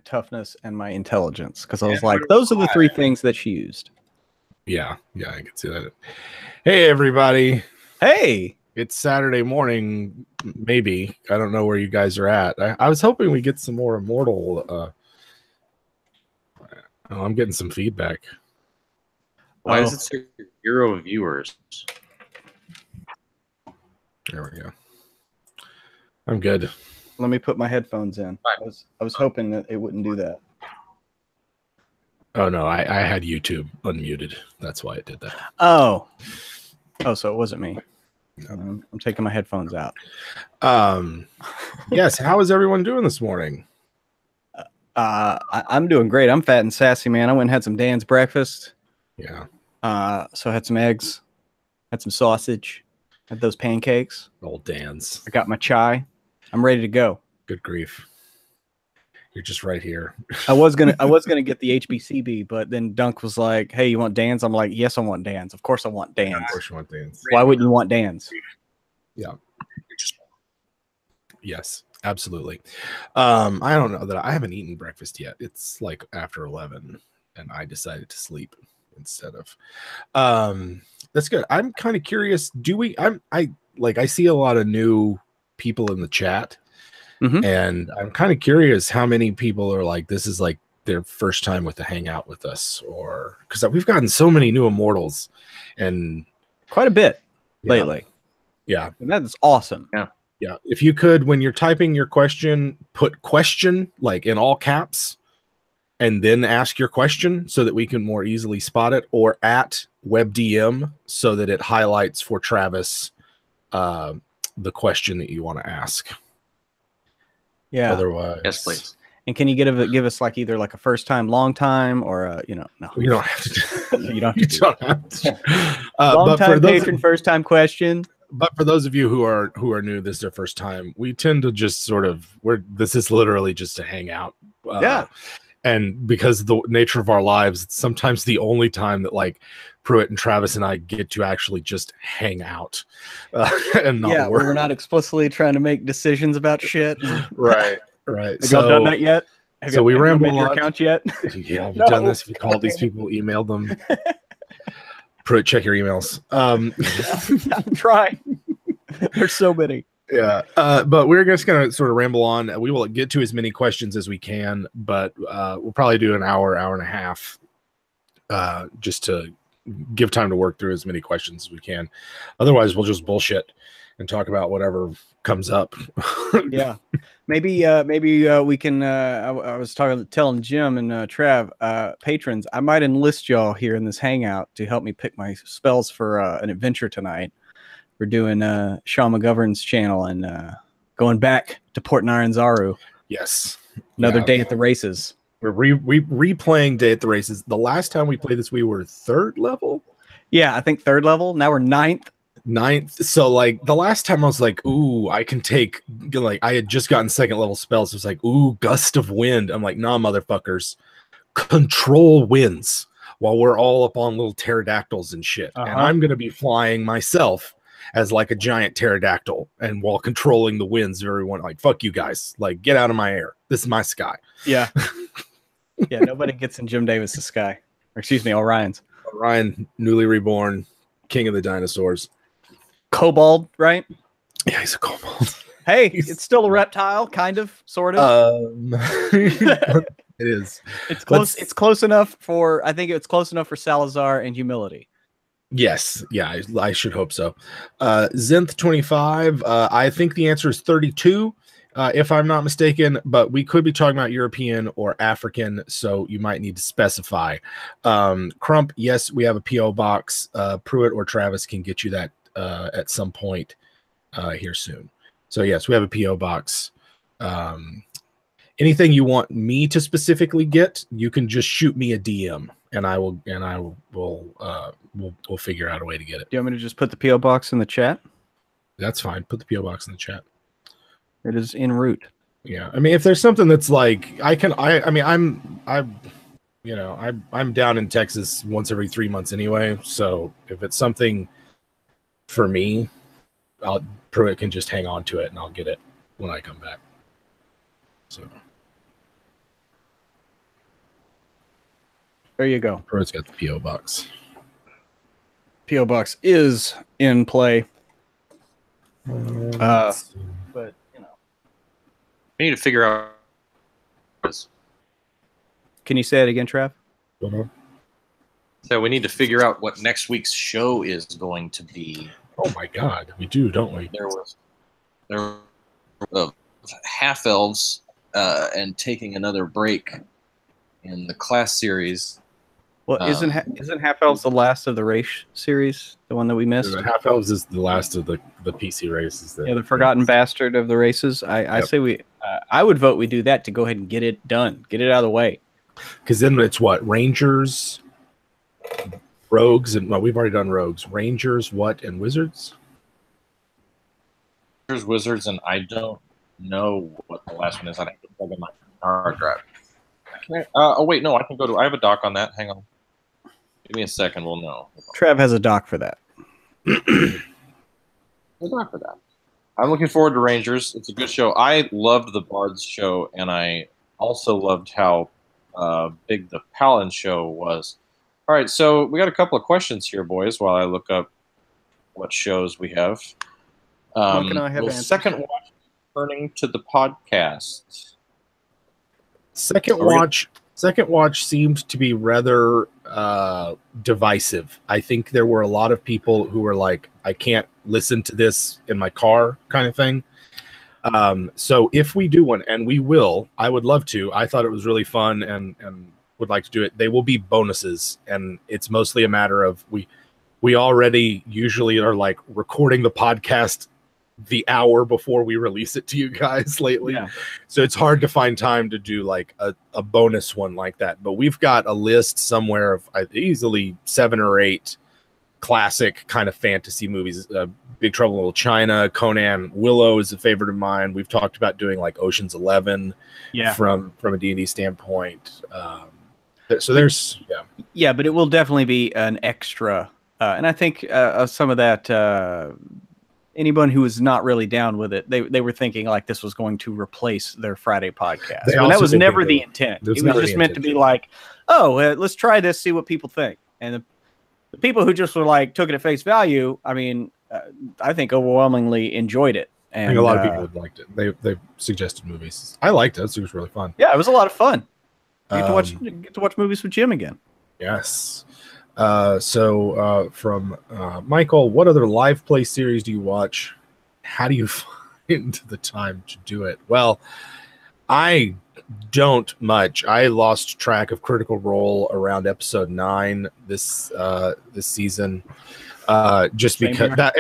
toughness and my intelligence, because I was like, those are the three things that she used. Yeah, I can see that. Hey, everybody. Hey, it's Saturday morning. Maybe I don't know where you guys are at. I was hoping we get some more Immortal. I'm getting some feedback. Why is it 0 viewers? There we go. I'm good. Let me put my headphones in. I was hoping that it wouldn't do that. Oh no, I had YouTube unmuted. That's why it did that. Oh, so it wasn't me. I'm taking my headphones out. Yes. How is everyone doing this morning? I'm doing great. I'm fat and sassy, man. I went and had some Dan's breakfast. Yeah. So I had some eggs, had some sausage, had those pancakes. Old Dan's. I got my chai. I'm ready to go. Good grief. You're just right here. I was gonna get the HBCB, but then Dunk was like, "Hey, you want Dan's?" I'm like, "Yes, I want Dan's. Of course, I want Dan's. Of course, you want Dan's. Why wouldn't you want Dan's?" Yeah. Yes, absolutely. I don't know that I haven't eaten breakfast yet. It's like after 11, and I decided to sleep instead of. That's good. I'm kind of curious. I see a lot of new people in the chat. Mm-hmm. And I'm kind of curious how many people are like, this is like their first time with the Hangout with us, or because we've gotten so many new Immortals and quite a bit lately. Yeah. And that is awesome. Yeah. Yeah. If you could, when you're typing your question, put question like in all caps and then ask your question so that we can more easily spot it, or at WebDM so that it highlights for Travis the question that you want to ask. Yeah. Otherwise, yes, please. And can you give us like either like a first time, long time, or no? You don't have to. You don't have to. Long time patron, first time question. But for those of you who are new, this is their first time. We tend to just sort of this is literally just a hangout. Yeah. And because of the nature of our lives, it's sometimes the only time that like Pruitt and Travis and I get to actually just hang out and not work. We're not explicitly trying to make decisions about shit. Right. Have y'all done that yet? Have we ramble made your account yet? Yeah, we've done this. We called these people, emailed them. Pruitt, check your emails. I'm trying. There's so many. Yeah, but we're just going to sort of ramble on. We will get to as many questions as we can, but we'll probably do an hour and a half just to give time to work through as mtelling questions as we can. Otherwise, we'll just bullshit and talk about whatever comes up. Yeah, maybe we can. I was telling Jim and Trav, patrons, I might enlist y'all here in this hangout to help me pick my spells for an adventure tonight. We're doing Sean McGovern's channel and going back to Port Nyanzaru. Yes. Another day at the races. We're replaying Day at the Races. The last time we played this, we were 3rd level. Yeah, I think 3rd level. Now we're 9th. 9th. So like the last time I was like, ooh, I can take, like I had just gotten 2nd level spells. So it's like, ooh, gust of wind. I'm like, nah, motherfuckers. Control winds while we're all up on little pterodactyls and shit. And I'm going to be flying myself as like a giant pterodactyl, and while controlling the winds of everyone, like, fuck you guys, like, get out of my air. This is my sky. Yeah. Yeah, nobody gets in Jim Davis's sky. Or excuse me, Orion's. Orion, newly reborn, king of the dinosaurs. Kobold, right? Yeah, he's a kobold. Hey, it's still a reptile, kind of, sort of. It is. It's close. It's close enough for. I think it's close enough for Salazar and humility. Yes, yeah, I should hope so. Zenth 25. I think the answer is 32. If I'm not mistaken, but we could be talking about European or African, so you might need to specify. Crump, yes, we have a P.O. box. Pruitt or Travis can get you that at some point here soon. So, yes, we have a P.O. box. Anything you want me to specifically get, you can just shoot me a DM, and we'll figure out a way to get it. Do you want me to just put the P.O. box in the chat? That's fine. Put the P.O. box in the chat. It is en route. Yeah, I mean, if there's something that's like I'm down in Texas once every 3 months anyway. So if it's something for me, Pruitt can just hang on to it and I'll get it when I come back. So There you go. Pro's got the PO box. PO box is in play. But you know, We need to figure out. Can you say it again, Trav? So we need to figure out what next week's show is going to be. Oh my God, we do, don't we? There were half elves and taking another break in the class series. Well, isn't Half Elves the last of the race series, the one that we missed? Half Elves is the last of the PC races. Yeah, the forgotten bastard of the races. I say we. I would vote we do that to go ahead and get it done, get it out of the way. Because then it's what? Rangers, rogues, and well, we've already done rogues. Rangers, what, and wizards? There's wizards, and I don't know what the last one is. I have to plug in my hard drive. Oh wait, no, I can go to. I have a doc on that. Hang on. Give me a second. We'll know. Trav has a doc for that. A doc for that. I'm looking forward to Rangers. It's a good show. I loved the Bards show, and I also loved how big the Paladin show was. All right, so we got a couple of questions here, boys, while I look up what shows we have. Can I have answers? Second watch turning to the podcast. Second watch seemed to be rather divisive. I think there were a lot of people who were like, I can't listen to this in my car kind of thing. So if we do one, and we will, I would love to. I thought it was really fun and would like to do it. They will be bonuses, and it's mostly a matter of we already usually are like recording the podcast the hour before we release it to you guys lately. Yeah. So it's hard to find time to do like a bonus one like that. But we've got a list somewhere of easily 7 or 8 classic kind of fantasy movies. Big Trouble in Little China, Conan, Willow is a favorite of mine. We've talked about doing like Ocean's 11 from a D&D standpoint. So there's, Yeah, but it will definitely be an extra. And I think some of that, anyone who was not really down with it, they were thinking like this was going to replace their Friday podcast. That was never the intent. It was just meant to be like, oh, let's try this, see what people think. And the people who just were like, took it at face value, I mean, I think overwhelmingly enjoyed it. And, I think a lot of people liked it. They suggested movies. I liked it. It was really fun. Yeah, it was a lot of fun. Get to watch movies with Jim again. Yes. So from Michael, what other live play series do you watch? How do you find the time to do it? Well, I don't much. I lost track of Critical Role around episode 9 this season. Just because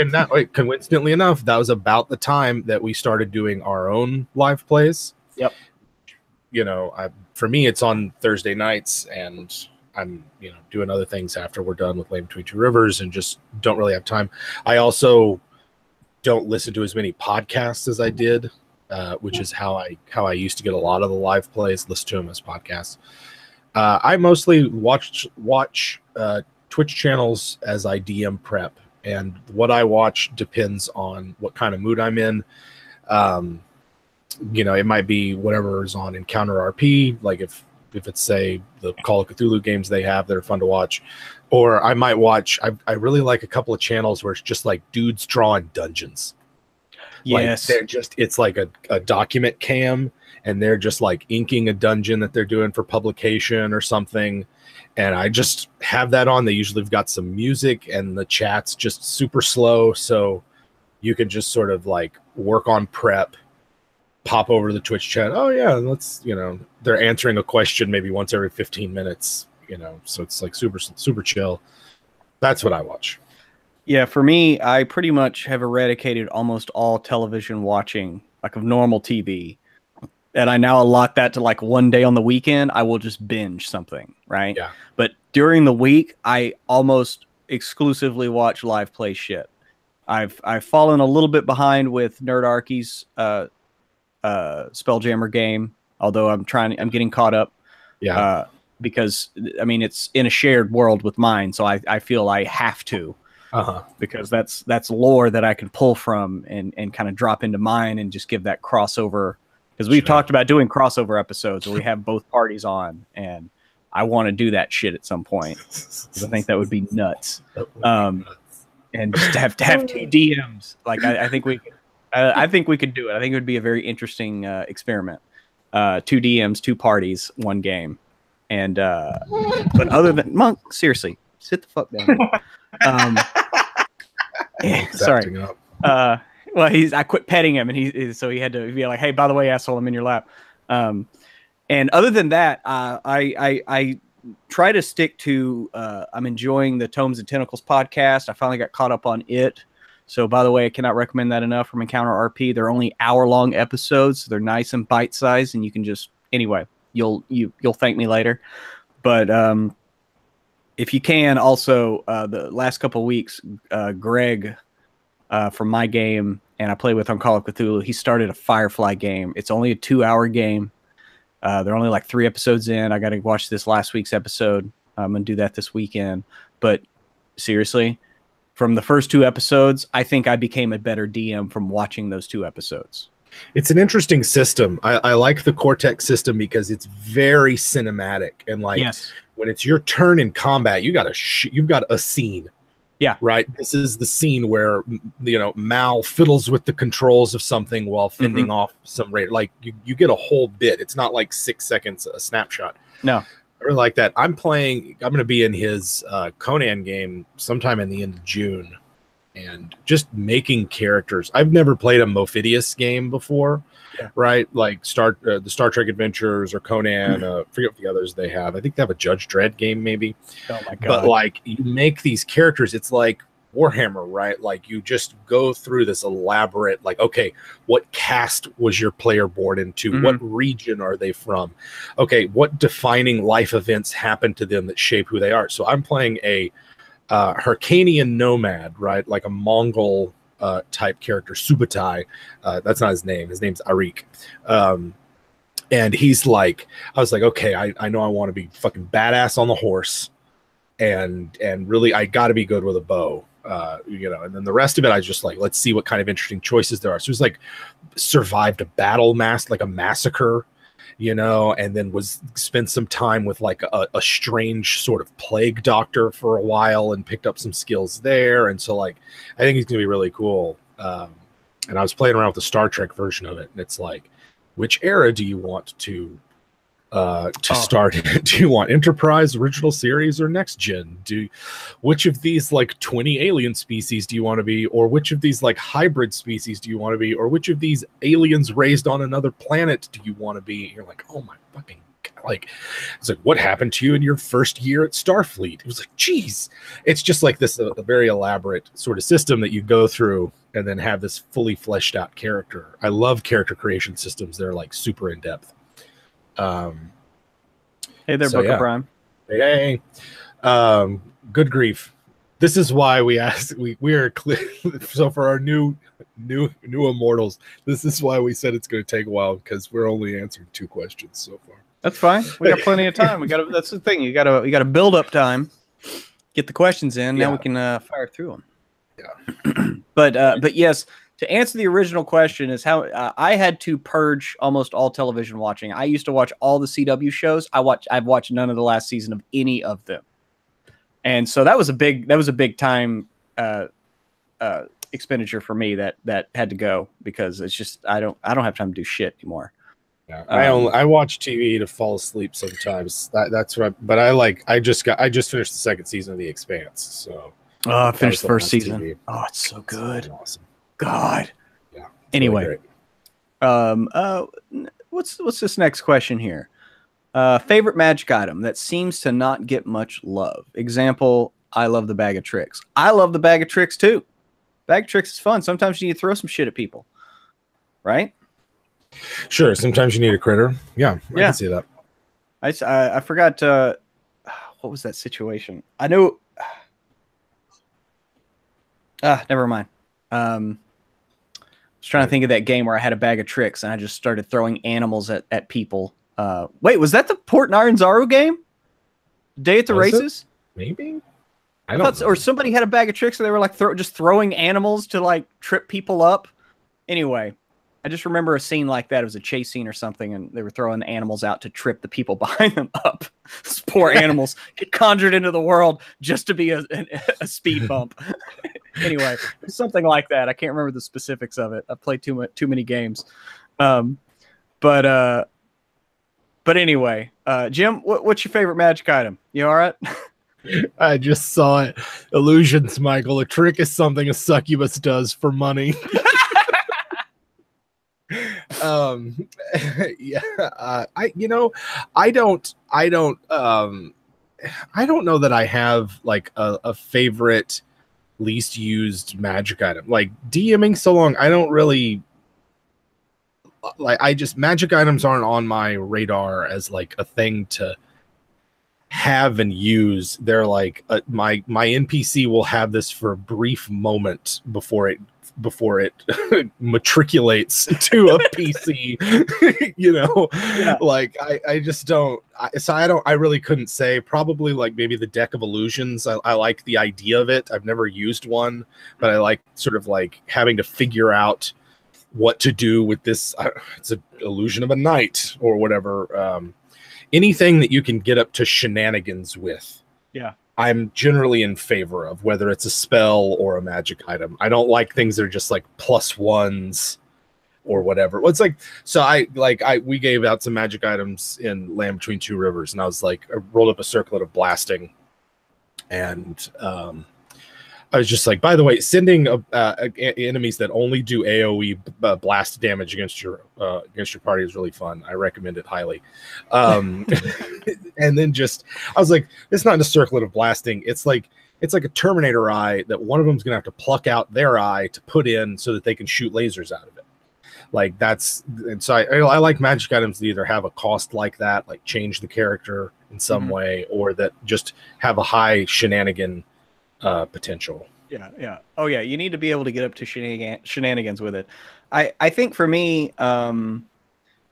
coincidentally enough, that was about the time that we started doing our own live plays. Yep. You know, for me, it's on Thursday nights, and I'm doing other things after we're done with Lane Between Two Rivers, and just don't really have time. I also don't listen to as many podcasts as I did, which is how I used to get a lot of the live plays. Listen to them as podcasts. I mostly watch Twitch channels as I DM prep, and what I watch depends on what kind of mood I'm in. It might be whatever is on Encounter RP, like if it's, say, the Call of Cthulhu games they have that are fun to watch. Or I might watch, I really like a couple of channels where it's just like dudes drawing dungeons. Yes. Like it's like a document cam, and they're just like inking a dungeon that they're doing for publication or something. And I just have that on. They usually have got some music, and the chat's just super slow. So you can just sort of like work on prep, pop over to the Twitch chat. Oh yeah, let's, they're answering a question maybe once every 15 minutes, so it's like super chill. That's what I watch. Yeah, for me, I pretty much have eradicated almost all television watching, like of normal TV. And I now allot that to like one day on the weekend, I will just binge something, right? Yeah. But during the week, I almost exclusively watch live play shit. I've fallen a little bit behind with Nerdarchy's Spelljammer game, although I'm getting caught up. Yeah. Because I mean, it's in a shared world with mine, so I feel I have to. Because that's lore that I can pull from and kind of drop into mine and just give that crossover. Because we've talked about doing crossover episodes where we have both parties on, and I want to do that shit at some point. 'Cause I think that would be nuts. And just to have two DMs, like I think we could do it. I think it would be a very interesting experiment. Two DMs, two parties, one game. And but other than Monk, seriously, sit the fuck down. Sorry. Well, I quit petting him, and so he had to be like, "Hey, by the way, asshole, I'm in your lap." And other than that, I try to stick to. I'm enjoying the Tomes and Tentacles podcast. I finally got caught up on it. So, by the way, I cannot recommend that enough from Encounter RP. They're only hour-long episodes. So they're nice and bite-sized, and you can just anyway. You'll thank me later. But if you can, also the last couple of weeks, Greg from my game and I play with on Call of Cthulhu, he started a Firefly game. It's only a 2-hour game. They're only like 3 episodes in. I got to watch this last week's episode. I'm going to do that this weekend. But seriously, from the first 2 episodes, I think I became a better DM from watching those 2 episodes. It's an interesting system. I like the Cortex system because it's very cinematic, and like when it's your turn in combat, you've got a scene. Yeah. Right. This is the scene where Mal fiddles with the controls of something while fending off some raid. Like you get a whole bit. It's not like 6 seconds a snapshot. No. I really like that. I'm going to be in his Conan game sometime in the end of June. And just making characters. I've never played a Mophidius game before, right? Like the Star Trek Adventures or Conan. Forget what the others they have. I think they have a Judge Dredd game, maybe. Oh my god! But like you make these characters, it's like Warhammer, right? Like you just go through this elaborate, like, okay, what caste was your player born into? What region are they from? Okay, what defining life events happened to them that shape who they are? So I'm playing a Hyrcanian nomad, right? Like a Mongol type character, Subutai. That's not his name. His name's Arik. And he's like, I was like, okay, I know I want to be fucking badass on the horse, and really I got to be good with a bow. And then the rest of it, I just like, let's see what kind of interesting choices there are. So he's like survived a battle like a massacre, and then spent some time with like a strange sort of plague doctor for a while and picked up some skills there. And so like, I think he's going to be really cool. And I was playing around with the Star Trek version of it. And it's like, which era do you want to start? Do you want Enterprise, original series, or next gen? Which of these like 20 alien species do you want to be, or which of these like hybrid species do you want to be, or which of these aliens raised on another planet do you want to be? You're like, oh my fucking God. Like, it's like, what happened to you in your first year at Starfleet? It was like, geez, it's just like this a very elaborate sort of system that you go through and then have this fully fleshed out character. I love character creation systems. They're like super in depth. Hey there, Book of Prime. Hey, good grief. This is why we asked. We are clear. So for our new Immortals, this is why we said it's going to take a while, because we're only answering 2 questions so far. That's fine. We got plenty of time. That's the thing. You got to build up time. Get the questions in. Now we can fire through them. Yeah. But yes. To answer the original question is how I had to purge almost all television watching. I used to watch all the CW shows. I've watched none of the last season of any of them, and so that was a big time expenditure for me that had to go, because it's just I don't have time to do shit anymore. Yeah, I watch TV to fall asleep sometimes. That's what. But I just finished the 2nd season of The Expanse. So I finished the 1st season. TV. Oh, it's so good. It's awesome. God. Yeah. Anyway, really what's this next question here? Favorite magic item that seems to not get much love. Example, I love the bag of tricks. I love the bag of tricks too. Bag of tricks is fun. Sometimes you need to throw some shit at people, right? Sure. Sometimes you need a critter. Yeah, I can see that. I forgot. What was that situation? I know. Never mind. I was trying to think of that game where I had a bag of tricks and I just started throwing animals at people. Wait, was that the Port Naranzaru game? Day at the Races? Maybe. I thought, or somebody had a bag of tricks and they were like just throwing animals to like trip people up. Anyway, I just remember a scene like that. It was a chase scene or something, and they were throwing animals out to trip the people behind them up. These poor animals get conjured into the world just to be a speed bump. Anyway, something like that. I can't remember the specifics of it. I've played too many games. But anyway, Jim, what's your favorite magic item? You all right? I just saw it. Illusions, Michael. A trick is something a succubus does for money. Yeah. I don't know that I have like a favorite least used magic item. Like DMing so long, I don't really like. Magic items aren't on my radar as like a thing to have and use. They're like my NPC will have this for a brief moment before it matriculates to a PC. Like I just don't. I really couldn't say. Probably like maybe the deck of illusions. I like the idea of it. I've never used one, but I like sort of like having to figure out what to do with this. It's an illusion of a knight or whatever. Anything that you can get up to shenanigans with. Yeah. I'm generally in favor of, whether it's a spell or a magic item. I don't like things that are just like +1s or whatever. Well, it's like, so we gave out some magic items in Land Between Two Rivers, and I was like, I rolled up a circlet of blasting, and I was just like, by the way, sending enemies that only do AoE blast damage against your party is really fun. I recommend it highly. And then I was like, it's not a circlet of blasting. It's like a Terminator eye that one of them's gonna have to pluck out their eye to put in so that they can shoot lasers out of it. Like and so I like magic items that either have a cost like that, like change the character in some way, or that just have a high shenanigan potential. Yeah. Oh yeah, you need to be able to get up to shenanigans with it. I think for me,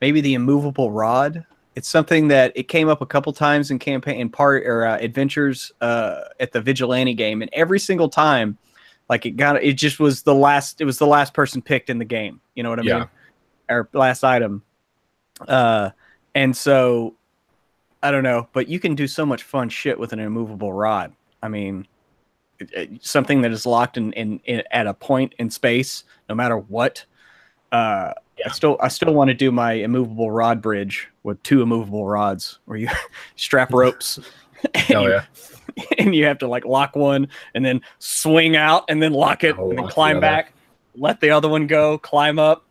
maybe the immovable rod. It's something that it came up a couple times in campaign adventures at the vigilante game, and every single time, like it just was the last. It was the last person picked in the game. You know what I mean? Or last item. And so I don't know, but you can do so much fun shit with an immovable rod. I mean, something that is locked in at a point in space, no matter what. I still want to do my immovable rod bridge with 2 immovable rods, where you strap ropes and you have to like lock one and then swing out and then lock it and then climb back, let the other one go, climb up,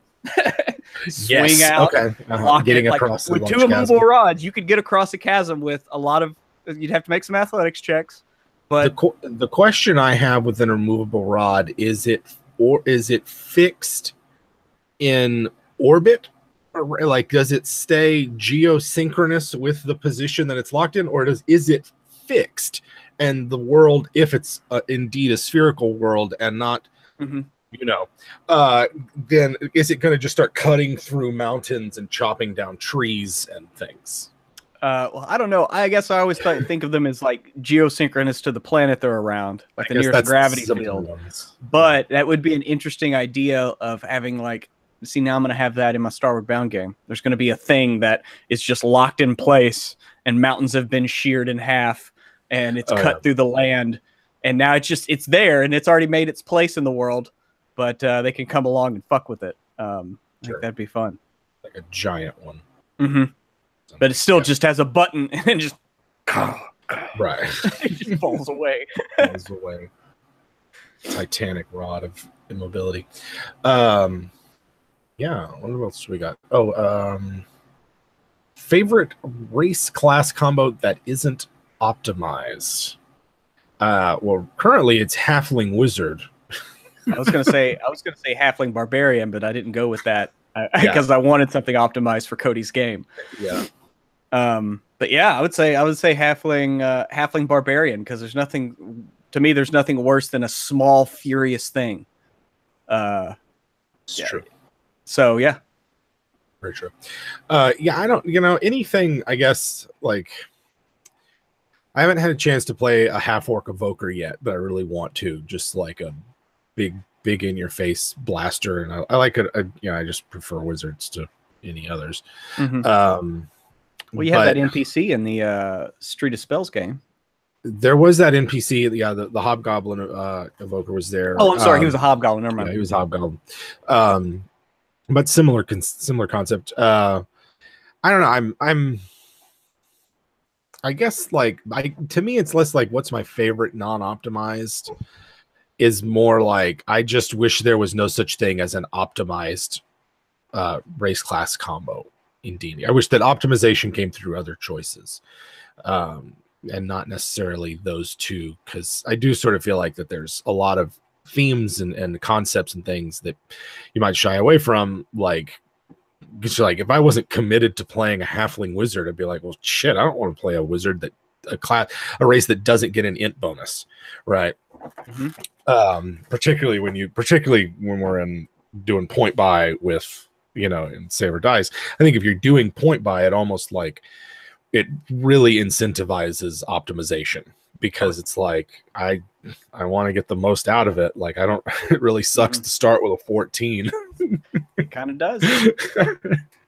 swing out, lock getting it. across with 2 immovable rods, you could get across a chasm with a lot of. You'd have to make some athletics checks. But the question I have with an immovable rod is it fixed in orbit, or like does it stay geosynchronous with the position that it's locked in, or is it fixed, and the world, if it's indeed a spherical world and not then is it going to just start cutting through mountains and chopping down trees and things? Well, I don't know. I guess I always think of them as like geosynchronous to the planet they're around, like the nearest gravity field. But that would be an interesting idea of having like, see, now I'm going to have that in my Starward Bound game. There's going to be a thing that is just locked in place, and mountains have been sheared in half, and it's cut through the land, and now it's there, and it's already made its place in the world, but they can come along and fuck with it. I think that'd be fun. Like a giant one. But it still just has a button and just right. It just falls away. Falls away. Titanic rod of immobility. What else we got? Favorite race class combo that isn't optimized. Well, currently it's Halfling Wizard. I was gonna say Halfling Barbarian, but I didn't go with that because I wanted something optimized for Cody's game. Yeah. But yeah, I would say Halfling Barbarian, because there's nothing worse than a small furious thing. It's true. So yeah. Very true. I don't, anything, I guess, like, I haven't had a chance to play a half-orc evoker yet, but I really want to, just like a big big in your face blaster, and I like it. I just prefer wizards to any others. Well, you have that NPC in the Street of Spells game. There was that NPC. Yeah, the Hobgoblin evoker was there. Oh, I'm sorry, he was a Hobgoblin. Never mind. Yeah, he was a Hobgoblin. But similar concept. I don't know. I guess like to me, it's less like what's my favorite non-optimized. Is more like I just wish there was no such thing as an optimized race class combo in D&D. I wish that optimization came through other choices. And not necessarily those two, because I do sort of feel like that there's a lot of themes and concepts and things that you might shy away from. Like, because like if I wasn't committed to playing a halfling wizard, I'd be like, well, shit, I don't want to play a wizard that a race that doesn't get an int bonus, right? Particularly when we're doing point buy with in Save or Dice. I think if you're doing point buy, it almost like it really incentivizes optimization, because it's like I want to get the most out of it. Like it really sucks to start with a 14. It kind of does.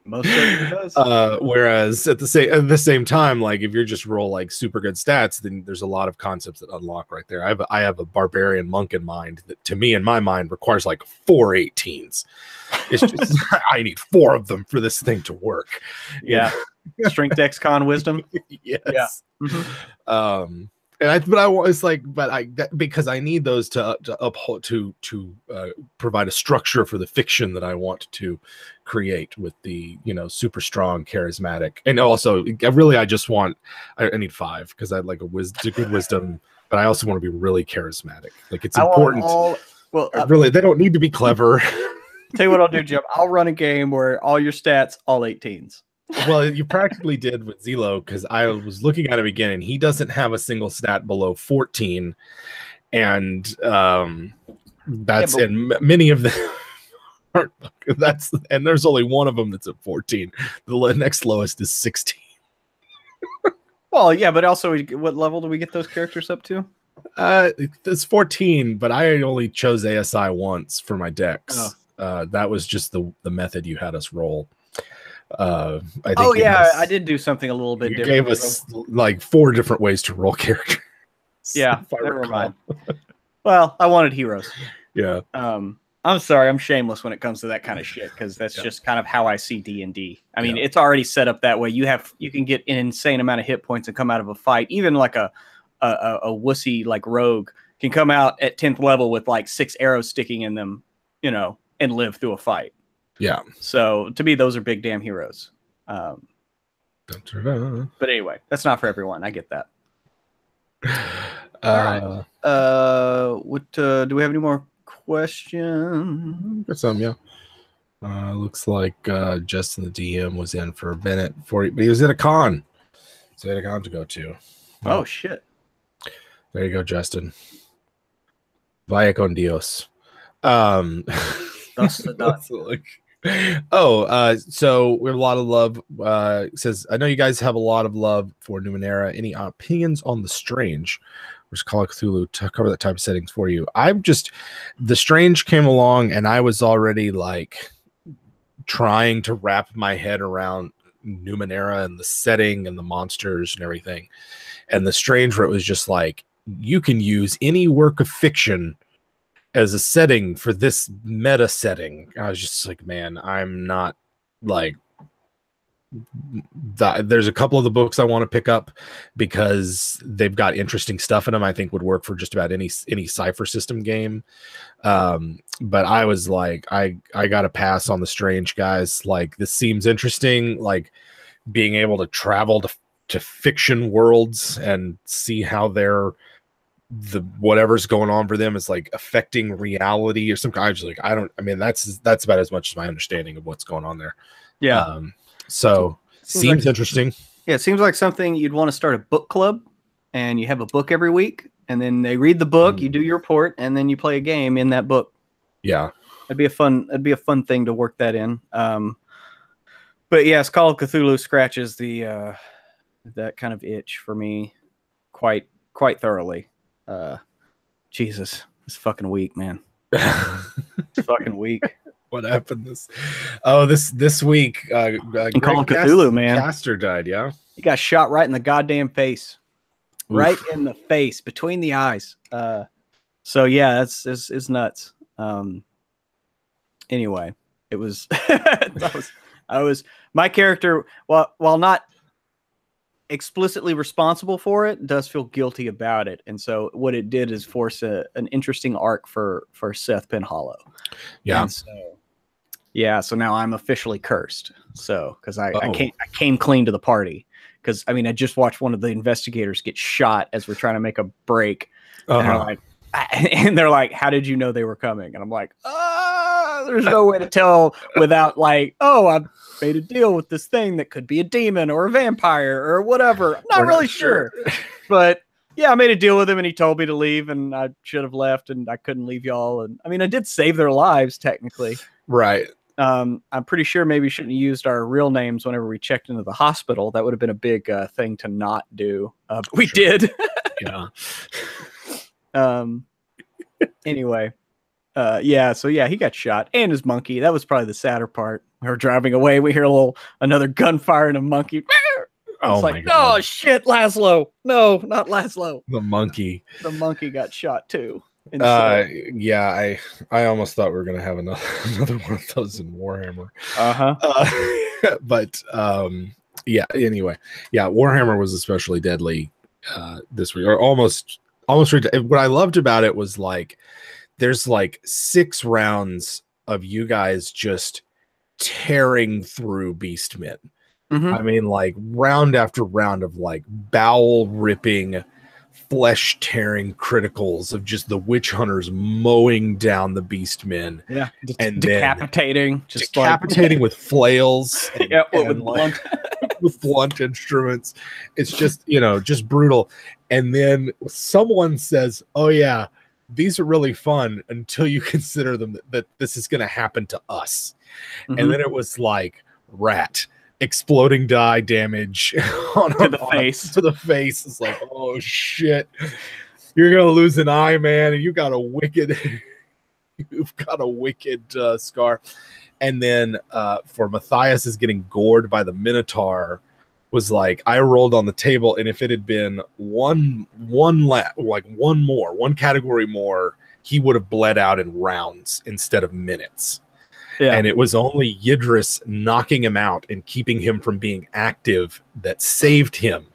Most certainly does. Whereas at the same time, like if you're just roll like super good stats, then there's a lot of concepts that unlock right there. I have a barbarian monk in mind that, to me, in my mind, requires like 4 18s. It's just I need 4 of them for this thing to work. Yeah. Strength, Dex, Con, Wisdom. Yes. Yeah. Because I need those to uphold to provide a structure for the fiction that I want to create with the super strong, charismatic, and also I need 5 because I like a good wisdom, but I also want to be really charismatic. Like it's important. They don't need to be clever. Tell you what I'll do, Jim. I'll run a game where all your stats all 18s. Well, you practically did with Zelo, because I was looking at him again, and he doesn't have a single stat below 14, and and many of them aren't. And there's only one of them that's at 14. The next lowest is 16. Well, yeah, but also, what level do we get those characters up to? It's 14, but I only chose ASI once for my decks. That was just the method you had us roll. I think I did do something a little bit different. You gave us like 4 different ways to roll characters. Yeah, never mind. Well, I wanted heroes. Yeah. I'm sorry, I'm shameless when it comes to that kind of shit, because that's just kind of how I see D&D. I mean, it's already set up that way. You can get an insane amount of hit points and come out of a fight. Even like a wussy like rogue can come out at 10th level with like 6 arrows sticking in them, and live through a fight. Yeah. So to me, those are big damn heroes. But anyway, that's not for everyone. I get that. All right. Do we have any more questions? Got some, yeah. Looks like Justin the DM was in for a minute but he was at a con. So he had a con to go to. Oh shit. There you go, Justin. Vaya con Dios. So we have a lot of love. Says, I know you guys have a lot of love for Numenera. Any opinions on the Strange, which Call of Cthulhu, to cover that type of settings for you? The Strange came along, and I was already like trying to wrap my head around Numenera and the setting and the monsters and everything. And the Strange, where it was just like, you can use any work of fiction as a setting for this meta setting. I was just like, man, I'm not like that. There's a couple of the books I want to pick up because they've got interesting stuff in them. I think would work for just about any cipher system game. But I was like, I got to pass on the Strange, guys. Like, this seems interesting. Like being able to travel to fiction worlds and see how whatever's going on for them is like affecting reality or some kind. That's about as much as my understanding of what's going on there. Yeah. So seems interesting. Yeah. It seems like something you'd want to start a book club, and you have a book every week, and then they read the book, you do your report, and then you play a game in that book. Yeah. It'd be a fun thing to work that in. But yes, Call of Cthulhu scratches the that kind of itch for me quite thoroughly. Jesus, this fucking week, man. It's fucking weak. What happened this week? Call of Cthulhu, man. Caster died. Yeah, he got shot right in the goddamn face. Oof. Right in the face, between the eyes. So yeah, it's nuts. Anyway, it was, I was my character, while not explicitly responsible for it, does feel guilty about it. And so what it did is force an interesting arc for Seth Penhollow. Yeah. And so, yeah, so now I'm officially cursed. So because I came clean to the party. Because I mean, I just watched one of the investigators get shot as we're trying to make a break. And they're like, how did you know they were coming? And I'm like, there's no way to tell without like, oh, I made a deal with this thing that could be a demon or a vampire or whatever. I'm not really sure. But yeah, I made a deal with him and he told me to leave and I should have left and I couldn't leave y'all. And I mean, I did save their lives technically. Right. I'm pretty sure maybe we shouldn't have used our real names whenever we checked into the hospital. That would have been a big thing to not do. We did. Yeah. Anyway, yeah. So yeah, he got shot and his monkey. That was probably the sadder part. We were driving away. We hear another gunfire and a monkey. Oh my my God. Oh shit, Laszlo. No, not Laszlo. The monkey. The monkey got shot too. Yeah, I almost thought we were gonna have another one of those in Warhammer. But yeah. Anyway, yeah, Warhammer was especially deadly this week, or almost. What I loved about it was like, there's like 6 rounds of you guys just tearing through Beastmen. Mm-hmm. I mean, like round after round of like bowel ripping, flesh tearing criticals of just the witch hunters mowing down the Beastmen. Yeah, and decapitating, with flails. And, yeah, and like, with blunt instruments. It's just, just brutal. And then someone says, oh yeah, these are really fun until you consider them that this is going to happen to us. Mm-hmm. And then it was like rat exploding die damage to the face. It's like, oh shit, you're going to lose an eye, man. And you've got a wicked scar. And then for Matthias is getting gored by the Minotaur was like, I rolled on the table, and if it had been one category more, he would have bled out in rounds instead of minutes. Yeah. And it was only Yidris knocking him out and keeping him from being active that saved him.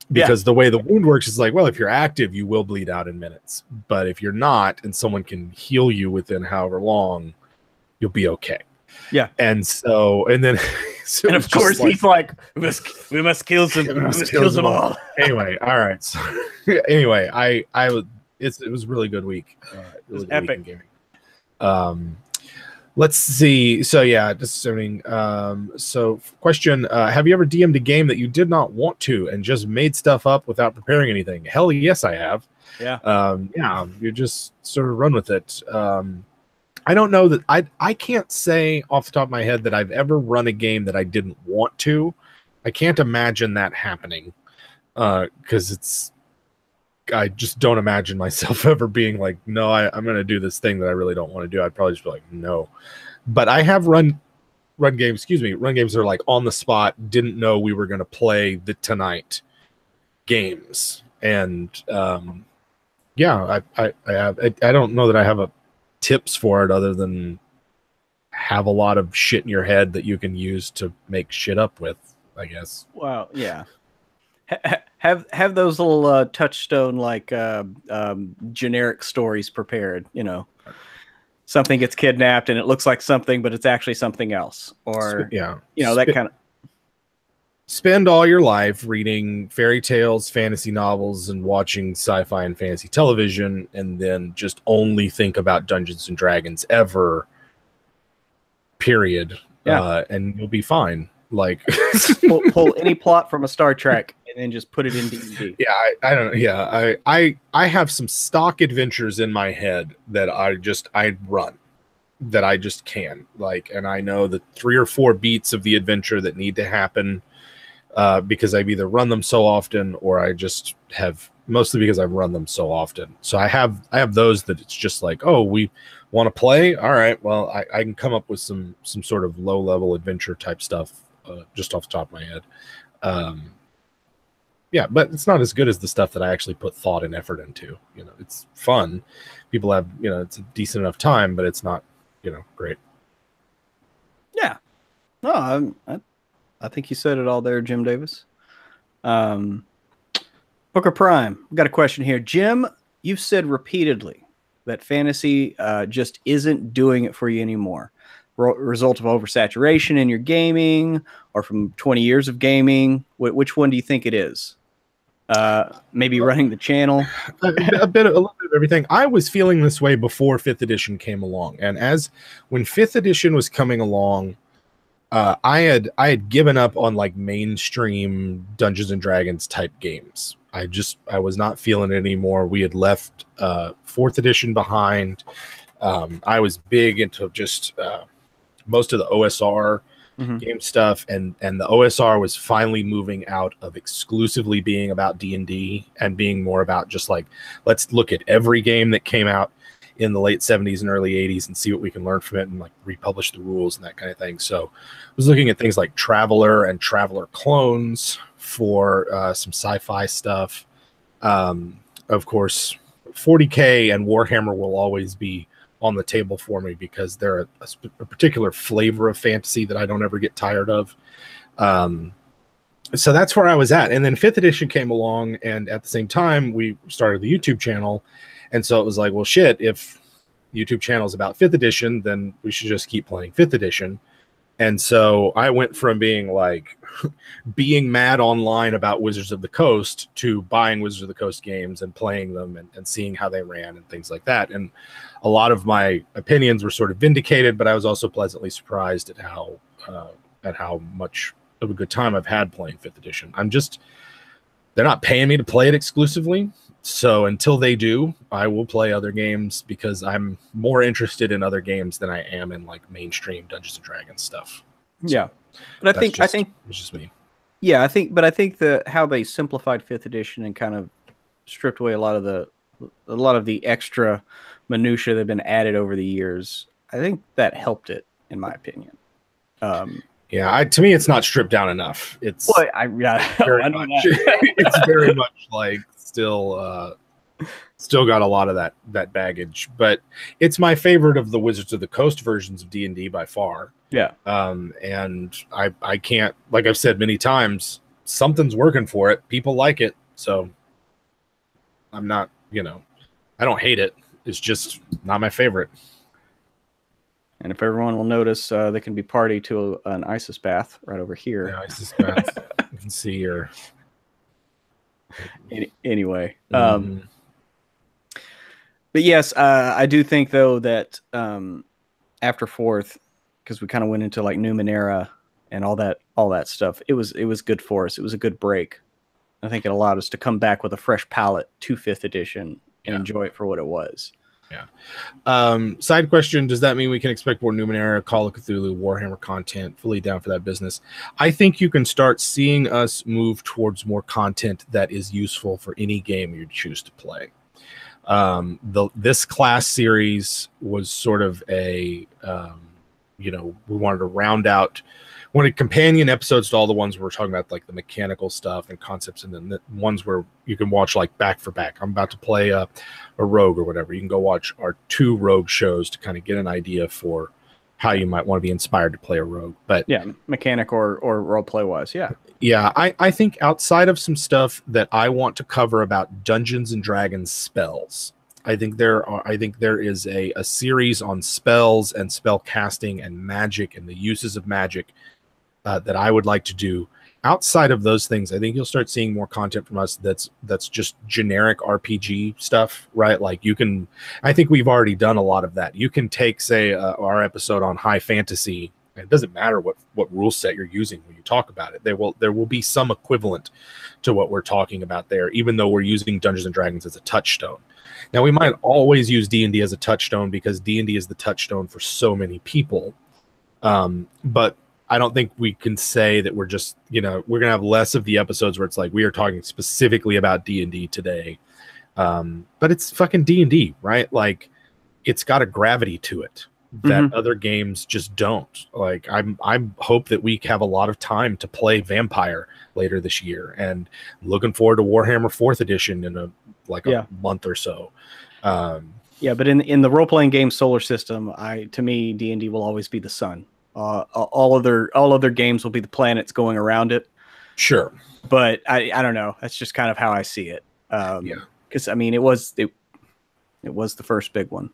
Because the way the wound works is like, well, if you're active, you will bleed out in minutes. But if you're not, and someone can heal you within however long, you'll be okay. Yeah. And so, and then, and of course, he's like, we must kill them. We must kill them all. Anyway, all right. So, anyway, it was a really good week. It was epic. Gaming. Let's see. So yeah, just assuming. So question: have you ever DM'd a game that you did not want to and just made stuff up without preparing anything? Hell yes, I have. Yeah. Yeah. You just sort of run with it. I don't know that I can't say off the top of my head that I've ever run a game that I didn't want to. I can't imagine that happening because I just don't imagine myself ever being like, no, I'm going to do this thing that I really don't want to do. I'd probably just be like, no. But I have run games that are like on the spot, didn't know we were going to play the tonight games. And yeah, I don't know that I have tips for it other than have a lot of shit in your head that you can use to make shit up with, I guess. Well, yeah. Have those little touchstone like generic stories prepared, something gets kidnapped and it looks like something but it's actually something else, or that kind of. Spend all your life reading fairy tales, fantasy novels, and watching sci-fi and fantasy television, and then just only think about Dungeons and Dragons ever, period. And you'll be fine. Like pull any plot from a Star Trek and then just put it in D&D. Yeah, I don't know. Yeah, I have some stock adventures in my head that I run, that I just can, like, and I know the 3 or 4 beats of the adventure that need to happen. because I've either run them so often or I just have, mostly because I've run them so often. So I have those that it's just like, oh, we want to play. All right, well, I can come up with some sort of low level adventure type stuff just off the top of my head. Yeah, but it's not as good as the stuff that I actually put thought and effort into. You know, it's fun. People have, you know, it's a decent enough time, but it's not, you know, great. Yeah. No, I think you said it all there, Jim Davis. Booker Prime, we've got a question here. Jim, you've said repeatedly that fantasy just isn't doing it for you anymore. Result of oversaturation in your gaming or from 20 years of gaming. Which one do you think it is? Maybe running the channel. a little bit of everything. I was feeling this way before 5th edition came along, and when 5th edition was coming along, I had given up on like mainstream Dungeons and Dragons type games. I was not feeling it anymore. We had left 4th edition behind. I was big into just most of the OSR game stuff, and the OSR was finally moving out of exclusively being about D&D and being more about just like, let's look at every game that came out in the late 70s and early 80s and see what we can learn from it and like republish the rules and that kind of thing. So I was looking at things like Traveler and Traveler clones for some sci-fi stuff. Of course, 40K and Warhammer will always be on the table for me because they're a particular flavor of fantasy that I don't ever get tired of. So that's where I was at. And then 5th edition came along, and at the same time we started the YouTube channel. And so it was like, well, shit, if YouTube channel is about 5th edition, then we should just keep playing 5th edition. And so I went from being like being mad online about Wizards of the Coast to buying Wizards of the Coast games and playing them and seeing how they ran and things like that. And a lot of my opinions were sort of vindicated, but I was also pleasantly surprised at how much of a good time I've had playing 5th edition. They're not paying me to play it exclusively. So until they do, I will play other games because I'm more interested in other games than I am in like mainstream Dungeons and Dragons stuff. So yeah, but I think it's just me. Yeah, I think how they simplified 5th edition and kind of stripped away a lot of the extra minutia that have been added over the years. I think that helped it, in my opinion. Yeah, to me, it's not stripped down enough. It's very much, it's very much like still got a lot of that baggage, but it's my favorite of the Wizards of the Coast versions of D&D by far. Yeah. And I can't, like I've said many times, something's working for it. People like it, so I'm not, I don't hate it. It's just not my favorite. And if everyone will notice, they can be party to an Isis bath right over here. Yeah, Isis bath. You can see your. Anyway, but yes, I do think though that after 4th, because we kind of went into like Numenera and all that stuff, it was good for us. It was a good break. I think it allowed us to come back with a fresh palette to 5th edition and enjoy it for what it was. Yeah. Side question: does that mean we can expect more Numenera, Call of Cthulhu, Warhammer content? Fully down for that business. I think you can start seeing us move towards more content that is useful for any game you choose to play. This class series was sort of a, we wanted to round out, wanted companion episodes to all the ones we're talking about, like the mechanical stuff and concepts, and then the ones where you can watch like back for back. I'm about to play a rogue or whatever. You can go watch our 2 rogue shows to kind of get an idea for how you might want to be inspired to play a rogue. But yeah, mechanic or role play wise, yeah. Yeah, I think outside of some stuff that I want to cover about Dungeons and Dragons spells, I think there is a series on spells and spell casting and magic and the uses of magic that I would like to do. Outside of those things, I think you'll start seeing more content from us that's just generic RPG stuff, right? Like I think we've already done a lot of that. You can take, say, our episode on high fantasy. It doesn't matter what rule set you're using when you talk about it. There will be some equivalent to what we're talking about there, even though we're using Dungeons and Dragons as a touchstone. Now, we might always use D&D as a touchstone because D&D is the touchstone for so many people. But I don't think we can say that we're just, you know, we're gonna have less of the episodes where it's like we are talking specifically about D&D today. But it's fucking D&D, right? Like, it's got a gravity to it that other games just don't. Like, I hope that we have a lot of time to play Vampire later this year, and looking forward to Warhammer 4th edition in a month or so. Yeah, but in the role-playing game solar system, to me, D&D will always be the sun. All other games will be the planets going around it. Sure. But I don't know. That's just kind of how I see it. Because I mean, it was the first big one.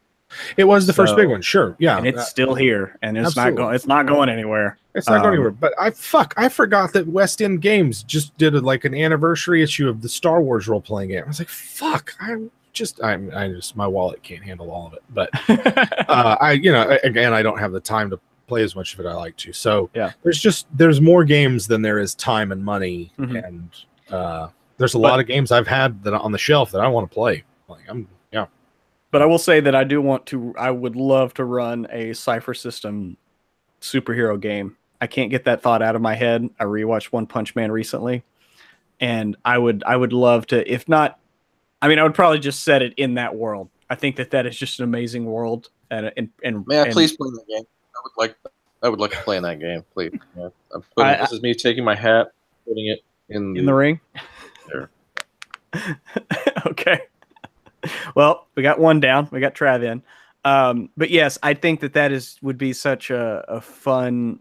It was the first big one, sure. Yeah. And it's still here, and it's not going anywhere. It's not going anywhere. But I forgot that West End Games just did an anniversary issue of the Star Wars role-playing game. I was like, fuck, my wallet can't handle all of it. But again, I don't have the time to play as much of it I like to. So yeah, there's more games than there is time and money. And there's a lot of games I've had that on the shelf that I want to play. But I will say that I would love to run a Cypher System superhero game. I can't get that thought out of my head. I rewatched One Punch Man recently, and I would love to, if not, I mean, I would probably just set it in that world. I think that is just an amazing world. May I please play that game? I would like to play in that game, please. Yeah. This is me taking my hat, putting it in the ring. There. Okay. Well, we got one down. We got Trav in. But yes, I think that would be such a fun,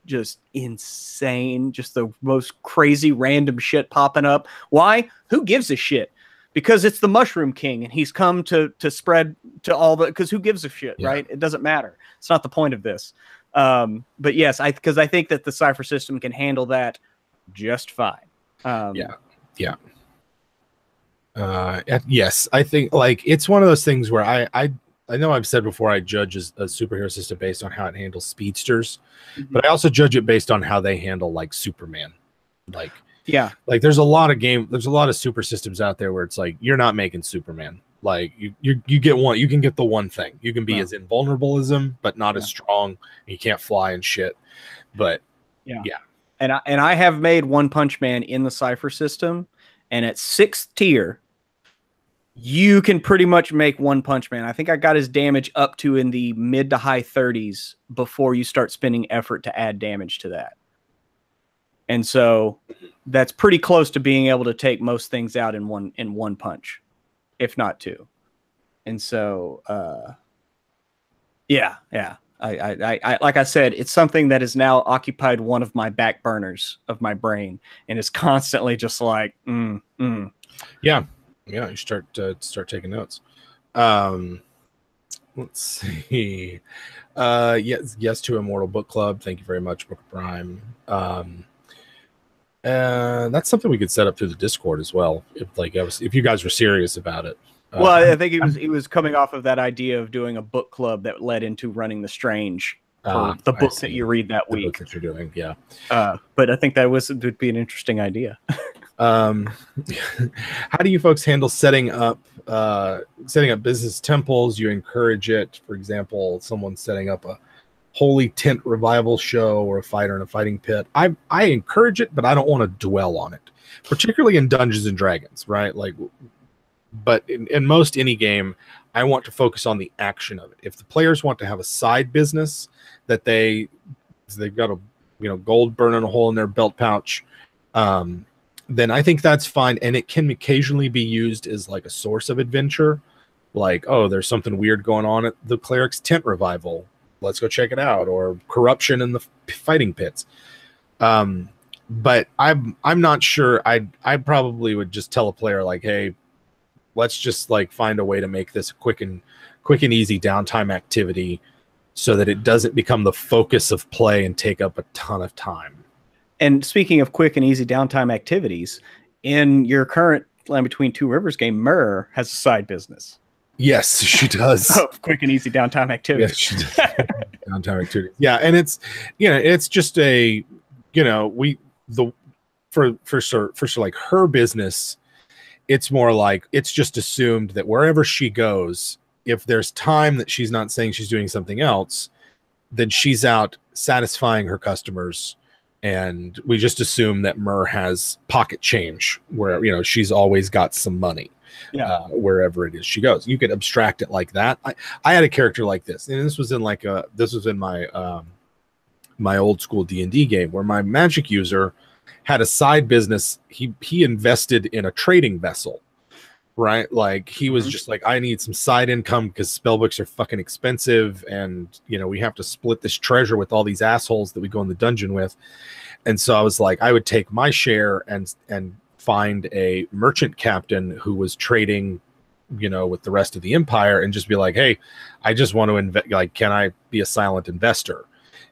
just insane, just the most crazy random shit popping up. Why? Who gives a shit? Because it's the Mushroom King, and he's come to spread to all because who gives a shit, right? It doesn't matter. It's not the point of this. But yes, because I think that the Cypher System can handle that just fine. Yes, I think it's one of those things where I know I've said before I judge a superhero system based on how it handles speedsters, but I also judge it based on how they handle Superman. There's a lot of super systems out there where it's like you're not making Superman. Like you get one, you can get the one thing. You can be as invulnerable as him, but not as strong. You can't fly and shit. But And I have made One Punch Man in the Cypher System, and at 6th tier, you can pretty much make One Punch Man. I think I got his damage up to in the mid to high 30s before you start spending effort to add damage to that. And so that's pretty close to being able to take most things out in one punch, if not two. And so, I like I said, it's something that has now occupied one of my back burners of my brain, and is constantly just like, Yeah, you start taking notes. Let's see. Yes to Immortal Book Club. Thank you very much, Book of Prime. That's something we could set up through the Discord as well, if you guys were serious about it. Well, I think he was coming off of that idea of doing a book club that led into running the Strange for the book that you read that week. That you're doing, yeah. But I think would be an interesting idea. How do you folks handle setting up business temples? You encourage it, for example, someone setting up a holy tent revival show or a fighter in a fighting pit. I encourage it, but I don't want to dwell on it, particularly in Dungeons and Dragons, right? But in most any game, I want to focus on the action of it. If the players want to have a side business that they've got gold burning a hole in their belt pouch, then I think that's fine, and it can occasionally be used as a source of adventure. There's something weird going on at the cleric's tent revival. Let's go check it out. Or corruption in the fighting pits. But I'm not sure. I probably would just tell a player hey, let's just find a way to make this a quick and easy downtime activity so that it doesn't become the focus of play and take up a ton of time. And speaking of quick and easy downtime activities, in your current Land Between Two Rivers game, Myrrh has a side business. Yes, she does. Quick and easy downtime activities. Yes, she does. Downtime activities. Yeah, and it's just for her business, it's more it's just assumed that wherever she goes, if there's time that she's not saying she's doing something else, then she's out satisfying her customers, and we just assume that Mer has pocket change, where she's always got some money. Yeah. Wherever it is she goes, you could abstract it like that. I had a character like this, and this was in my my old school D&D game, where my magic user had a side business. He invested in a trading vessel, right? Like he was just like, I need some side income because spellbooks are fucking expensive, and we have to split this treasure with all these assholes that we go in the dungeon with. And so I was like, I would take my share and find a merchant captain who was trading with the rest of the empire, and just be like, hey, I just want to invest, like, can I be a silent investor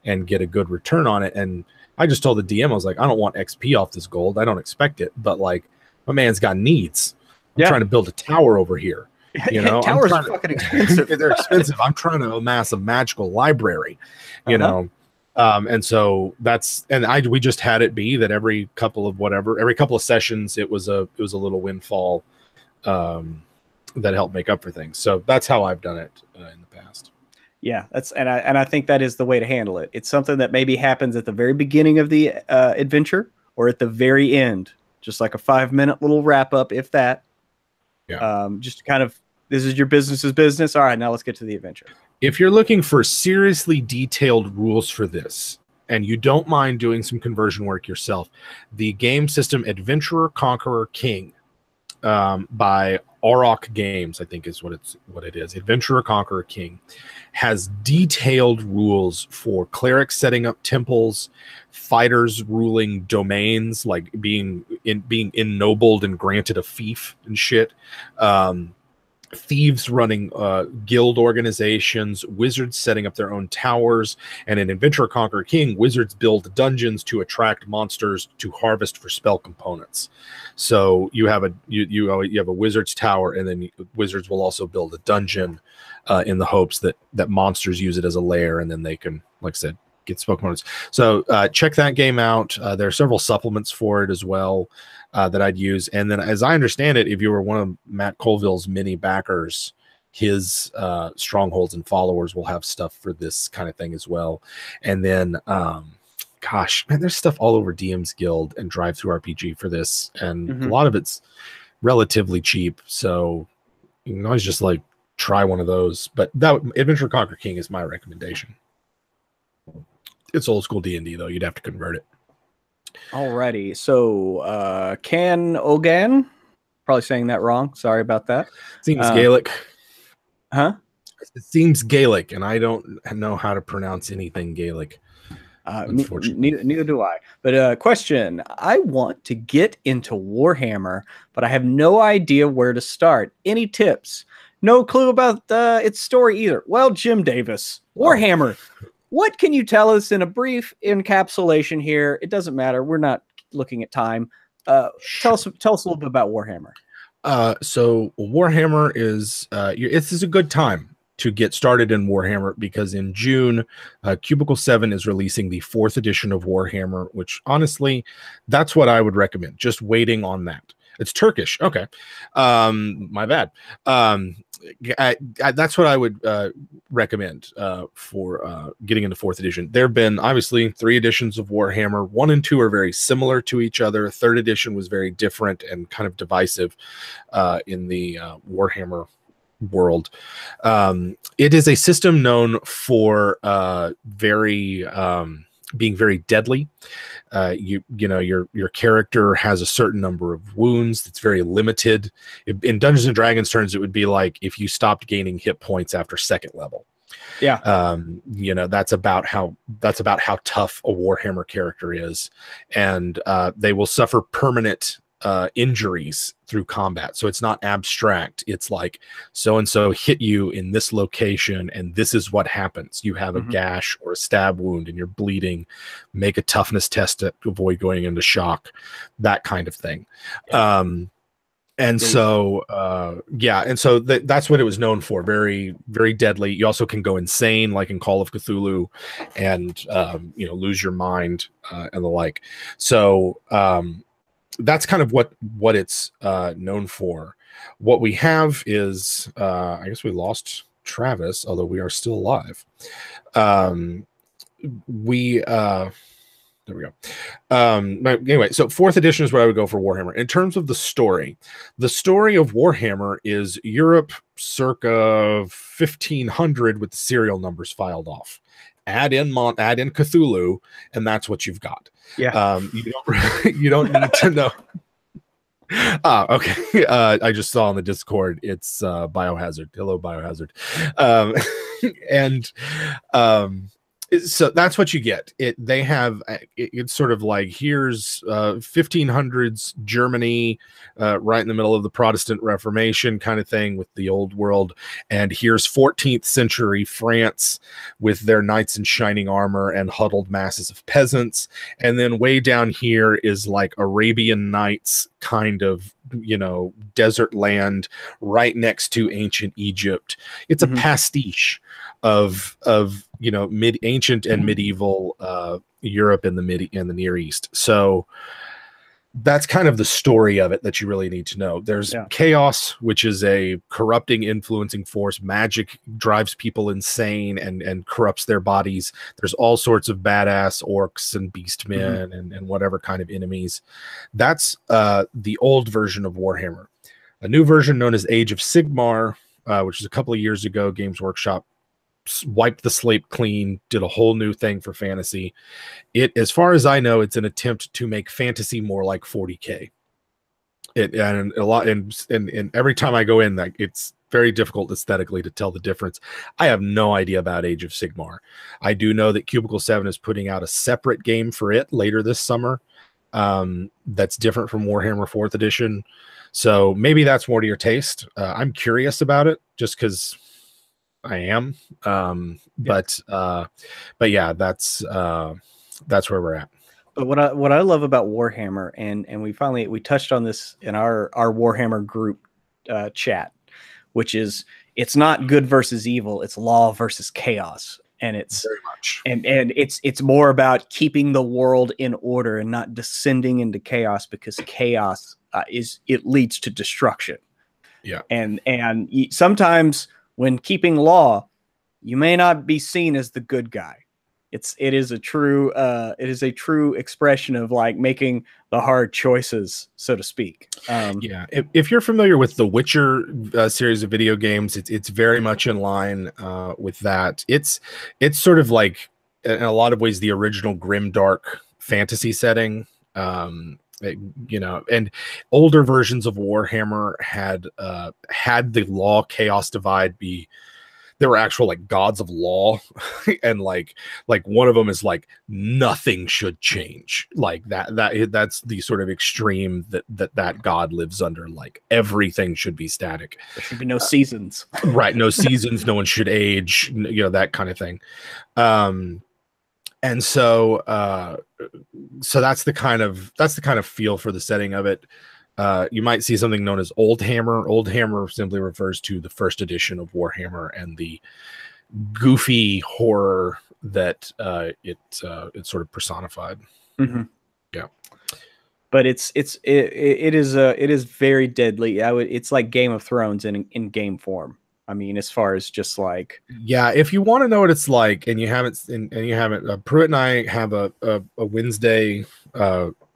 and get a good return on it? And I just told the DM, I was like, I don't want XP off this gold, I don't expect it, but like, my man's got needs. I'm trying to build a tower over here. Towers are fucking expensive. They're expensive. I'm trying to amass a magical library, and so we just had it be that every couple of sessions, it was a little windfall that helped make up for things. So that's how I've done it in the past. Yeah, I think that is the way to handle it. It's something that maybe happens at the very beginning of the adventure, or at the very end, just like a 5-minute little wrap up, if that. Yeah. Just kind of, this is your business's business. All right, now let's get to the adventure. If you're looking for seriously detailed rules for this, and you don't mind doing some conversion work yourself, the game system Adventurer, Conqueror, King by Auroch Games, I think is what it is. Adventurer, Conqueror, King has detailed rules for clerics setting up temples, fighters ruling domains, like being ennobled and granted a fief and shit. Thieves running guild organizations, wizards setting up their own towers, and in Adventurer, Conqueror, King, wizards build dungeons to attract monsters to harvest for spell components. So you have a wizard's tower, and then wizards will also build a dungeon in the hopes that monsters use it as a lair, and then they can, like I said, get spell components. So check that game out. There are several supplements for it as well that I'd use. And then, as I understand it, if you were one of Matt Colville's mini backers, his strongholds and followers will have stuff for this kind of thing as well. And then, gosh, man, there's stuff all over DM's Guild and Drive Through RPG for this, and a lot of it's relatively cheap. So you can always just like try one of those. But that Adventure Conquer King is my recommendation. It's old school D&D though. You'd have to convert it. Alrighty, so Can Ogan, probably saying that wrong. Sorry about that. Seems Gaelic. Huh? It seems Gaelic, and I don't know how to pronounce anything Gaelic. Neither do I. But question: I want to get into Warhammer, but I have no idea where to start. Any tips? No clue about its story either. Well, Jim Davis, Warhammer. What can you tell us in a brief encapsulation here? It doesn't matter. We're not looking at time. Tell us a little bit about Warhammer. So Warhammer is this is a good time to get started in Warhammer, because in June, Cubicle 7 is releasing the 4th edition of Warhammer, which honestly, that's what I would recommend. Just waiting on that. It's Turkish. Okay. My bad. That's what I would recommend for getting into 4th edition. There have been obviously 3 editions of Warhammer. 1 and 2 are very similar to each other. 3rd edition was very different and kind of divisive in the Warhammer world. It is a system known for being very deadly. Your character has a certain number of wounds. It's very limited. In Dungeons and Dragons terms, it would be like if you stopped gaining hit points after 2nd level. Yeah. That's about how tough a Warhammer character is, and they will suffer permanent injuries through combat. So it's not abstract. It's like so and so hit you in this location, and this is what happens. You have a gash or a stab wound, and you're bleeding. Make a toughness test to avoid going into shock. That kind of thing. Yeah. That's what it was known for. Very, very deadly. You also can go insane, like in Call of Cthulhu, and lose your mind and the like. So that's kind of what it's known for. What we have is, I guess we lost Travis, although we are still alive. we there we go. But anyway, so 4th edition is where I would go for Warhammer. In terms of the story of Warhammer is Europe circa 1500 with the serial numbers filed off. Add in Cthulhu, and that's what you've got. Yeah. You don't need to know. Okay. I just saw on the Discord it's Biohazard. Hello, Biohazard. So that's what you get. They have it's sort of like, here's 1500s Germany, right in the middle of the Protestant Reformation kind of thing with the old world, and here's 14th century France with their knights in shining armor and huddled masses of peasants, and then way down here is like Arabian Nights kind of, desert land right next to ancient Egypt. It's a pastiche of ancient and medieval Europe and the Near East. So that's kind of the story of it that you really need to know. There's chaos, which is a corrupting, influencing force. Magic drives people insane and corrupts their bodies. There's all sorts of badass orcs and beastmen and whatever kind of enemies. That's the old version of Warhammer. A new version known as Age of Sigmar, which is a couple of years ago, Games Workshop wiped the slate clean, did a whole new thing for fantasy. As far as I know, it's an attempt to make fantasy more like 40K. And every time I go in, like, it's very difficult aesthetically to tell the difference. I have no idea about Age of Sigmar. I do know that Cubicle 7 is putting out a separate game for it later this summer. That's different from Warhammer 4th edition. So maybe that's more to your taste. I'm curious about it just because I am. But yeah, that's where we're at. But what I love about Warhammer, and we touched on this in our Warhammer group chat, which is, it's not good versus evil, it's law versus chaos. And it's very much, and it's more about keeping the world in order and not descending into chaos, because chaos it leads to destruction. Yeah. And sometimes when keeping law, you may not be seen as the good guy. It is a true expression of like making the hard choices, so to speak. Yeah, if you're familiar with the Witcher series of video games, it's very much in line with that. It's sort of like, in a lot of ways, the original grimdark fantasy setting. And older versions of Warhammer had the law chaos divide be, there were actual like gods of law, and like one of them is like, nothing should change, like that's the sort of extreme that god lives under. Like, everything should be static. There should be no seasons. Right, no seasons. No one should age. That kind of thing. And so that's the kind of feel for the setting of it. You might see something known as Old Hammer. Old Hammer simply refers to the first edition of Warhammer and the goofy horror that it sort of personified. Mm-hmm. Yeah, but it is very deadly. It's like Game of Thrones in game form. I mean, as far as just like, yeah, if you want to know what it's like, and you haven't, Pruitt and I have a Wednesday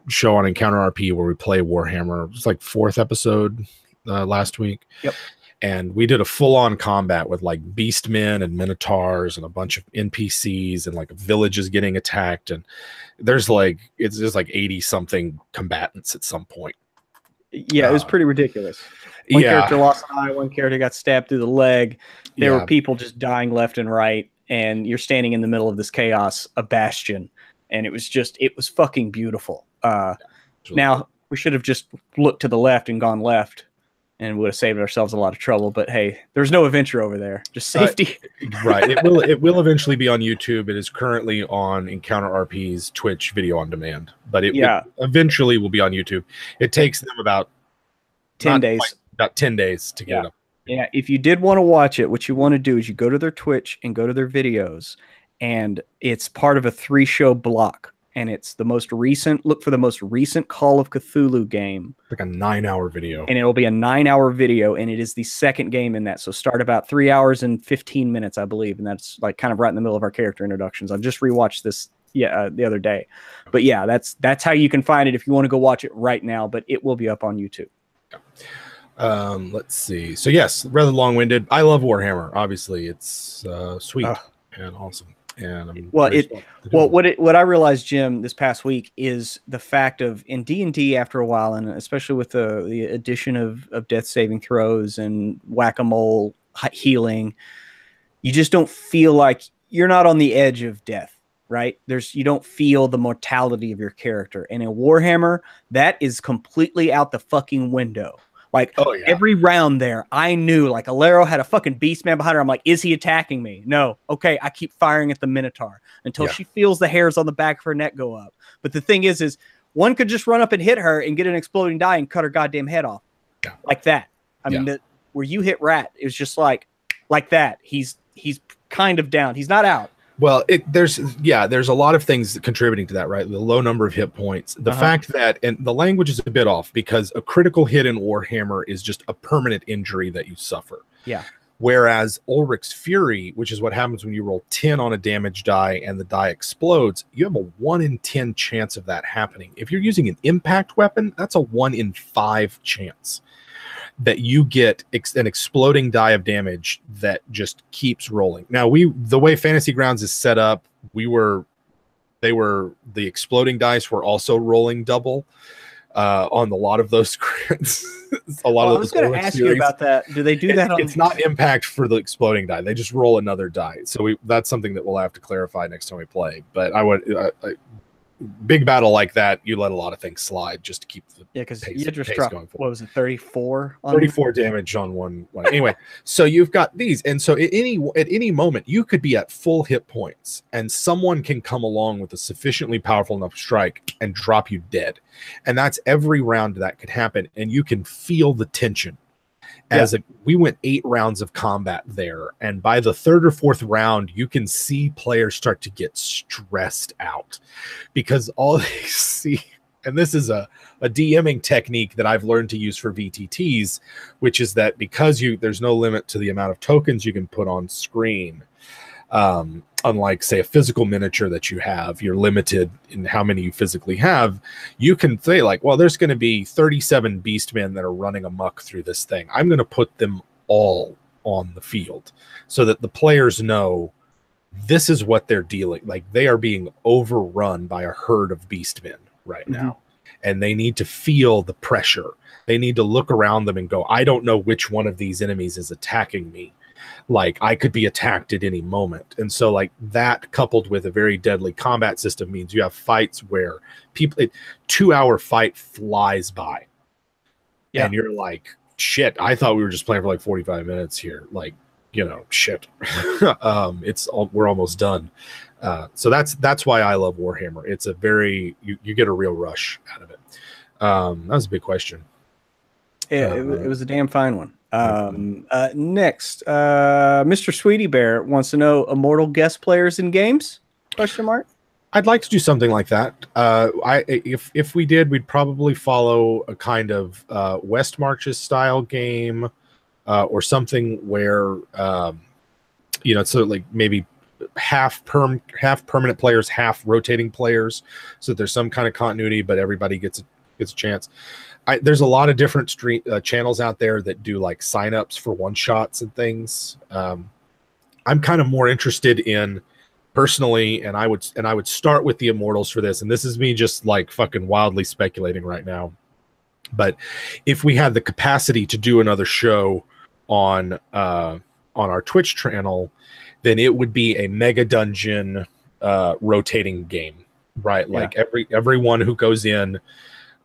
show on Encounter RP where we play Warhammer. It was like 4th episode last week. Yep. And we did a full-on combat with like beastmen and minotaurs and a bunch of NPCs, and like villages getting attacked, and there's like 80 something combatants at some point. Yeah, it was pretty ridiculous. One character lost an eye, one character got stabbed through the leg. There were people just dying left and right, and you're standing in the middle of this chaos, a bastion, and it was fucking beautiful. Now, we should have just looked to the left and gone left, and would have saved ourselves a lot of trouble. But hey, there's no adventure over there, just safety. Right. It will eventually be on YouTube. It is currently on Encounter RP's Twitch video on demand, but it eventually will be on YouTube. It takes them about 10 days. About 10 days to get it up. Yeah, if you did want to watch it, what you want to do is you go to their Twitch and go to their videos, and it's part of a 3-show block. and it's the most recent. Look for the most recent Call of Cthulhu game. Like a 9-hour video. And it'll be a 9-hour video, and it is the second game in that. So start about 3 hours and 15 minutes, I believe, and that's like kind of right in the middle of our character introductions. I've just rewatched this the other day. But yeah, that's how you can find it if you want to go watch it right now, but it will be up on YouTube. Let's see. So yes, rather long-winded. I love Warhammer. Obviously, it's sweet and awesome. And what I realized, Jim, this past week is the fact of in D&D after a while, and especially with the addition of death saving throws and whack-a-mole healing, you just don't feel like you're not on the edge of death, right? You don't feel the mortality of your character. And in Warhammer, that is completely out the fucking window. Like every round there, I knew like Alero had a fucking beast man behind her. I'm like, is he attacking me? No. Okay. I keep firing at the Minotaur until she feels the hairs on the back of her neck go up. But the thing is one could just run up and hit her and get an exploding die and cut her goddamn head off like that. I mean, where you hit Rat, it was just like that. He's kind of down. He's not out. Well, there's a lot of things contributing to that, right? The low number of hit points, the fact that, and the language is a bit off because a critical hit in Warhammer is just a permanent injury that you suffer. Yeah. Whereas Ulrich's Fury, which is what happens when you roll 10 on a damage die and the die explodes, you have a 1 in 10 chance of that happening. If you're using an impact weapon, that's a 1 in 5 chance that you get an exploding die of damage that just keeps rolling. Now, the way Fantasy Grounds is set up, the exploding dice were also rolling double on a lot of those crits. I was going to ask you about that. Do they do that? It's not impact for the exploding die. They just roll another die. So that's something that we'll have to clarify next time we play. But I would. Big battle like that, you let a lot of things slide just to keep the because you just dropped what was it, 34 damage on one. Anyway, so you've got these, and so at any moment you could be at full hit points, and someone can come along with a sufficiently powerful enough strike and drop you dead, and that's every round that could happen, and you can feel the tension. We went 8 rounds of combat there, and by the 3rd or 4th round, you can see players start to get stressed out because all they see, and this is a DMing technique that I've learned to use for VTTs, which is that because there's no limit to the amount of tokens you can put on screen. Unlike, say, a physical miniature that you have, you're limited in how many you physically have. You can say, like, well, there's going to be 37 beastmen that are running amok through this thing. I'm going to put them all on the field so that the players know this is what they're dealing. Like, they are being overrun by a herd of beastmen right now. And they need to feel the pressure. They need to look around them and go, I don't know which one of these enemies is attacking me. Like, I could be attacked at any moment. And so, like, that coupled with a very deadly combat system means you have fights where 2-hour fight flies by. Yeah. And you're like, shit, I thought we were just playing for like 45 minutes here. Like, shit. We're almost done. So that's why I love Warhammer. It's a very, you get a real rush out of it. That was a big question. Yeah, it was a damn fine one. Next, Mr. Sweetie Bear wants to know Immortal guest players in games? Question mark. I'd like to do something like that. If we did, we'd probably follow a kind of West Marches style game, or something where so like maybe half permanent players, half rotating players, so that there's some kind of continuity, but everybody gets a chance. There's a lot of different channels out there that do like signups for one shots and things. I'm kind of more interested in personally, and I would start with the Immortals for this. And this is me just like fucking wildly speculating right now. But if we had the capacity to do another show on our Twitch channel, then it would be a mega dungeon rotating game, right? Yeah. Like everyone who goes in,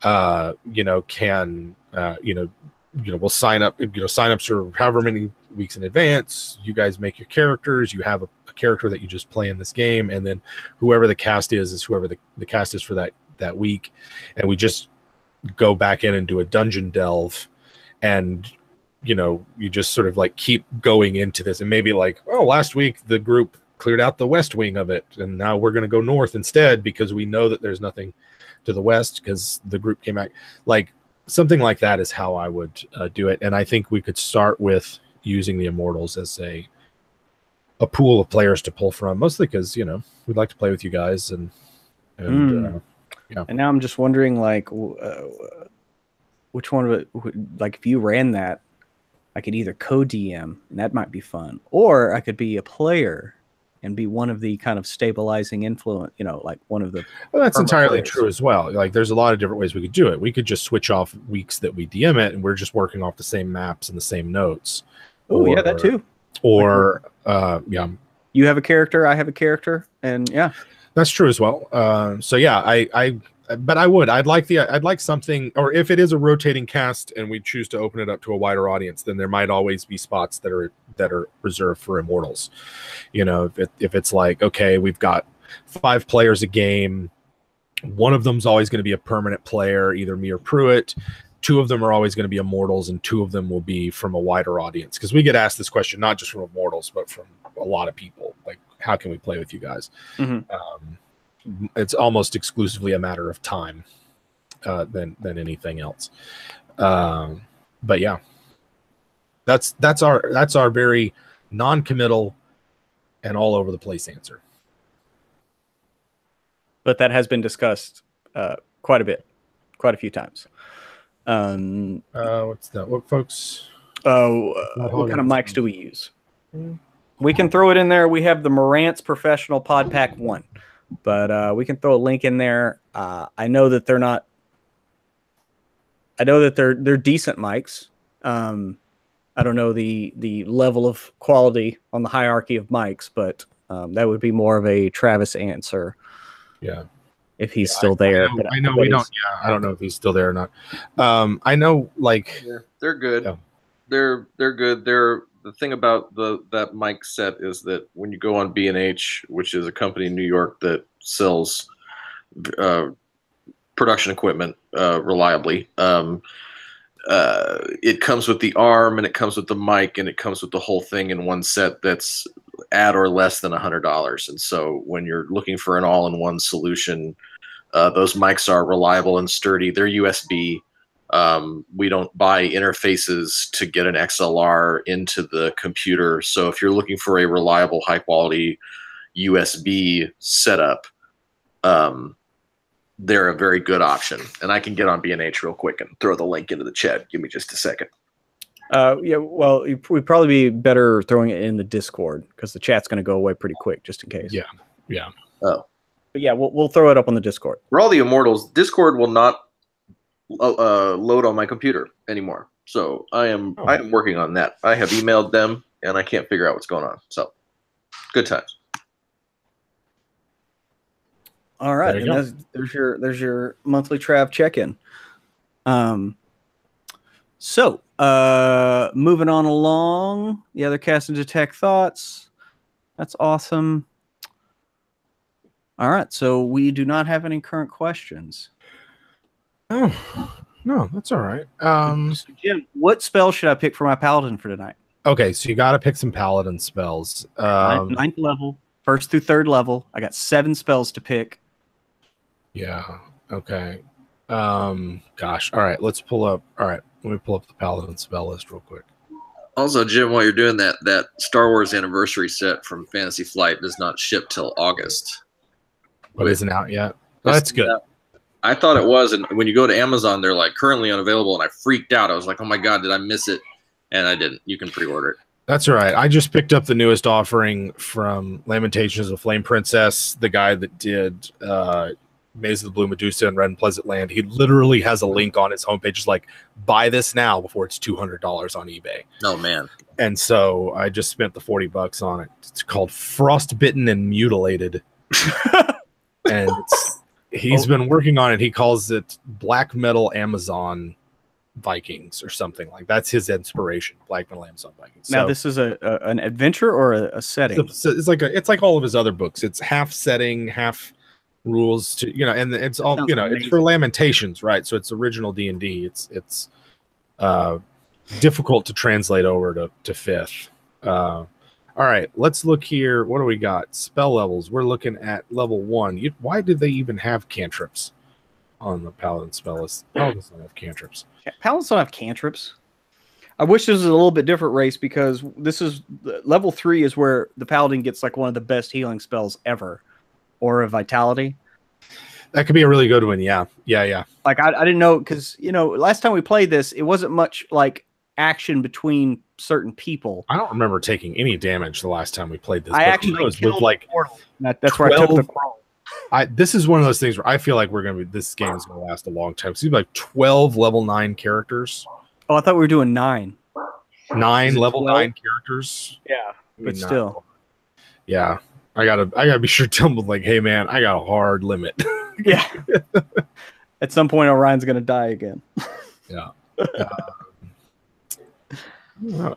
can we'll sign up. Signups are however many weeks in advance. You guys make your characters. You have a character that you just play in this game, and then whoever the cast is whoever the cast is for that week, and we just go back in and do a dungeon delve, and you just sort of like keep going into this, and maybe like, oh, last week the group cleared out the west wing of it, and now we're going to go north instead because we know that there's nothing to the west because the group came back. Like something like that is how I would do it. And I think we could start with using the Immortals as a pool of players to pull from, mostly because, you know, we'd like to play with you guys. And yeah. And now I'm just wondering, like, which one would, like, if you ran that, I could either co-DM, and that might be fun, or I could be a player and be one of the kind of stabilizing influence, you know, like one of the. Well, that's entirely true as well. Like, there's a lot of different ways we could do it. We could just switch off weeks that we DM it, and we're just working off the same maps and the same notes. Oh, yeah, that too. Or, yeah. You have a character, I have a character, and yeah. That's true as well. So yeah, I'd like something, or if it is a rotating cast and we choose to open it up to a wider audience, then there might always be spots that are reserved for Immortals. You know, if it's like, okay, we've got 5 players a game, one of them's always going to be a permanent player, either me or Pruitt. 2 of them are always going to be Immortals, and 2 of them will be from a wider audience. Because we get asked this question not just from Immortals, but from a lot of people. Like, how can we play with you guys? It's almost exclusively a matter of time than anything else. But yeah, that's our very non-committal and all over the place answer. But that has been discussed quite a few times. What's that? What folks? What kind of mics do we use? We can throw it in there. We have the Marantz Professional Pod Pack 1, but we can throw a link in there. I know that they're not. I know that they're decent mics. I don't know the level of quality on the hierarchy of mics, but that would be more of a Travis answer. Yeah. If he's still there. I know we don't. Yeah, I don't know if he's still there or not. I know, like, they're good. Yeah. They're good. The thing about that mic set is that when you go on B&H, which is a company in New York that sells production equipment reliably, it comes with the arm, and it comes with the mic, and it comes with the whole thing in one set that's at or less than $100. And so when you're looking for an all-in-one solution, those mics are reliable and sturdy. They're USB. We don't buy interfaces to get an XLR into the computer. So if you're looking for a reliable, high-quality USB setup, they're a very good option. And I can get on B&H real quick and throw the link into the chat. Give me just a second. Yeah, well, we'd probably be better throwing it in the Discord because the chat's going to go away pretty quick, just in case. Yeah. Oh, but yeah, we'll throw it up on the Discord. For all the Immortals, Discord will not load on my computer anymore. So I am working on that. I have emailed them, and I can't figure out what's going on. So good times. All right, and there's your monthly Trav check-in. So moving on along, the other cast and detect thoughts. That's awesome. All right, so we do not have any current questions. Oh, no, that's all right. So Jim, what spell should I pick for my paladin for tonight? Okay, so you got to pick some paladin spells. Ninth level, 1st through 3rd level. I got 7 spells to pick. Yeah. Okay. Gosh. All right. Let's pull up. All right. Let me pull up the paladin spell list real quick. Also, Jim, while you're doing that Star Wars anniversary set from Fantasy Flight does not ship till August. But isn't out yet. Oh, that's good. I thought it was, and when you go to Amazon, they're like currently unavailable, and I freaked out. I was like, oh my god, did I miss it? And I didn't. You can pre-order it. That's all right. I just picked up the newest offering from Lamentations of a Flame Princess, the guy that did Maze of the Blue Medusa and Red and Pleasant Land. He literally has a link on his homepage. It's like, buy this now before it's $200 on eBay. Oh, man. And so I just spent the $40 on it. It's called Frostbitten and Mutilated. And he's been working on it. He calls it Black Metal Amazon Vikings or something. Like, that's his inspiration, Black Metal Amazon Vikings. Now, so, this is an adventure or a setting? It's like all of his other books. It's half setting, half rules to, and it's all, it's for Lamentations, right? So it's original D&D. It's difficult to translate over to 5th. All right, let's look here. What do we got? Spell levels. We're looking at level 1. Why did they even have cantrips on the paladin spell list? Paladins don't have cantrips. Paladins don't have cantrips. I wish this was a little bit different race, because this is level 3 is where the paladin gets like one of the best healing spells ever, Aura Vitality. That could be a really good one. Yeah. Like I didn't know, because last time we played this, it wasn't much like action between certain people. I don't remember taking any damage the last time we played this. I actually killed with like Immortal. That's where I took the crawl. This is one of those things where I feel like this game is going to last a long time. So you have like 12 level 9 characters. Oh, I thought we were doing 9. 9 level 9 characters. Yeah, but still. Yeah, I gotta be sure to tell them, like, hey man, I got a hard limit. Yeah. At some point, Orion's gonna die again. Yeah.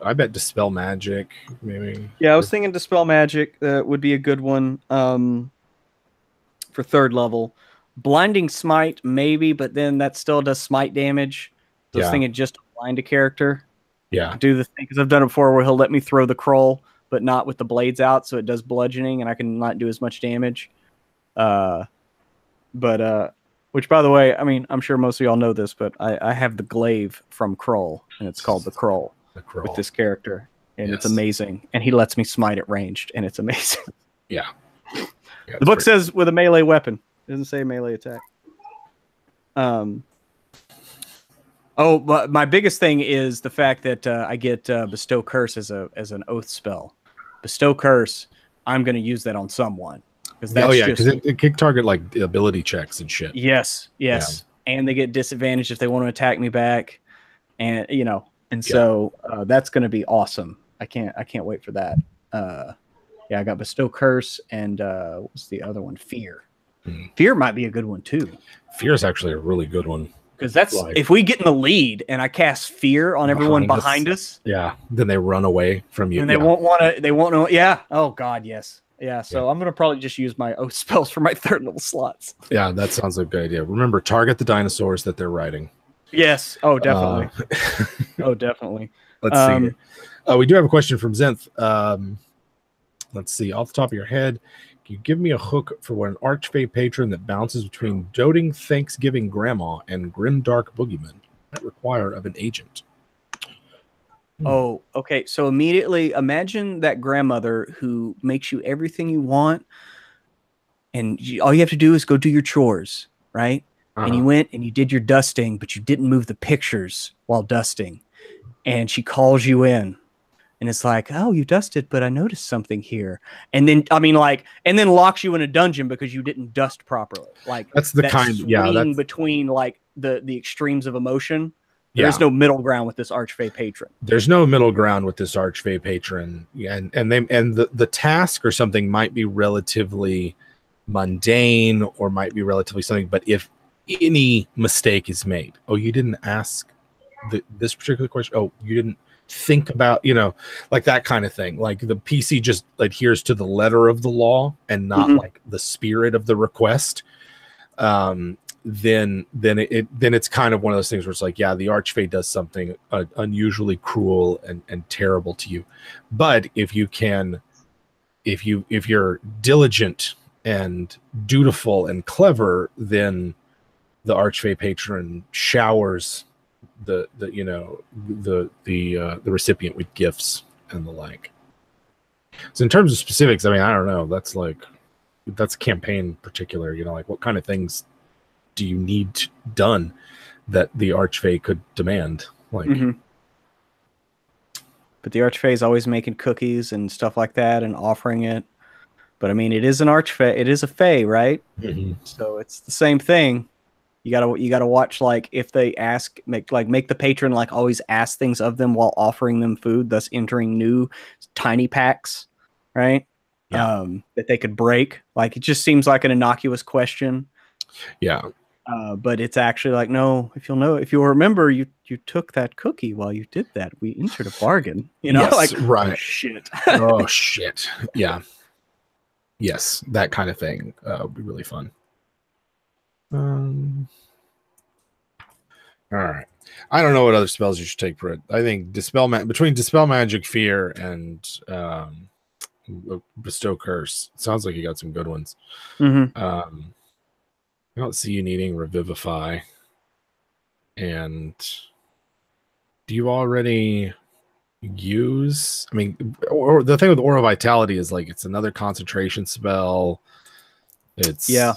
I bet Dispel Magic, maybe. Yeah, I was thinking Dispel Magic would be a good one for 3rd level. Blinding Smite, maybe, but then that still does smite damage. So I was thinking just blind a character. Yeah. Do the thing, because I've done it before where he'll let me throw the crawl, but not with the blades out, so it does bludgeoning, and I can not do as much damage. Which, by the way, I mean, I'm sure most of y'all know this, but I have the glaive from Kroll, and it's called the Kroll with this character, and it's amazing. And he lets me smite at ranged, and it's amazing. Yeah. The book says with a melee weapon. It doesn't say melee attack. Oh, but my biggest thing is the fact that I get Bestow Curse as an oath spell. Bestow Curse, I'm going to use that on someone. Because it can target like ability checks and shit. Yes. Yeah. And they get disadvantaged if they want to attack me back, and so that's going to be awesome. I can't wait for that. I got Bestow Curse, and what's the other one? Fear. Fear might be a good one too. Fear is actually a really good one. Because that's if we get in the lead and I cast Fear on everyone behind us. Yeah, then they run away from you. And they won't want to. They won't know. Yeah. Oh God, yes. Yeah. So I'm gonna probably just use my oath spells for my 3rd level slots. Yeah, that sounds like a good idea. Remember, target the dinosaurs that they're riding. Yes. Oh, definitely. Oh, definitely. Let's see. We do have a question from Zenth. Let's see. Off the top of your head, can you give me a hook for an Archfey patron that bounces between doting Thanksgiving grandma and grimdark boogeyman? That require of an agent. Oh, okay. So immediately imagine that grandmother who makes you everything you want, and all you have to do is go do your chores, right? And you went and you did your dusting, but you didn't move the pictures while dusting. And she calls you in. And it's like, oh, you dusted, but I noticed something here. And then, and then locks you in a dungeon because you didn't dust properly. Like that's the that's between like the extremes of emotion. There's no middle ground with this Archfey patron. There's no middle ground with this Archfey patron, and the task or something might be relatively mundane or might be relatively something. But if any mistake is made, oh, you didn't ask this particular question. Oh, you didn't think about, like that kind of thing. Like the PC just adheres to the letter of the law and not like the spirit of the request. Then it's kind of one of those things where it's like, yeah, the Archfey does something unusually cruel and terrible to you. But if you're diligent and dutiful and clever, then the Archfey patron showers the recipient with gifts and the like. So in terms of specifics, I mean, I don't know. That's campaign particular. Like what kind of things do you need done that the Archfey could demand? Like, but the Archfey is always making cookies and stuff like that and offering it. But I mean, it is an Archfey. It is a Fey, right? So it's the same thing. You gotta watch, like, if they make the patron like always ask things of them while offering them food, thus entering new tiny packs, right? That they could break. Like, it just seems like an innocuous question. Yeah. But it's actually like, no, if you'll remember, you took that cookie while you did that. We entered a bargain. Yes, like, right. Oh, shit. Oh shit. Yeah. Yes, that kind of thing would be really fun. All right. I don't know what other spells you should take for it. I think between Dispel Magic, Fear, and bestow curse. Sounds like you got some good ones. Mm-hmm. I don't see you needing revivify. And do you already use? I mean, or the thing with Aura Vitality is like it's another concentration spell. It's yeah.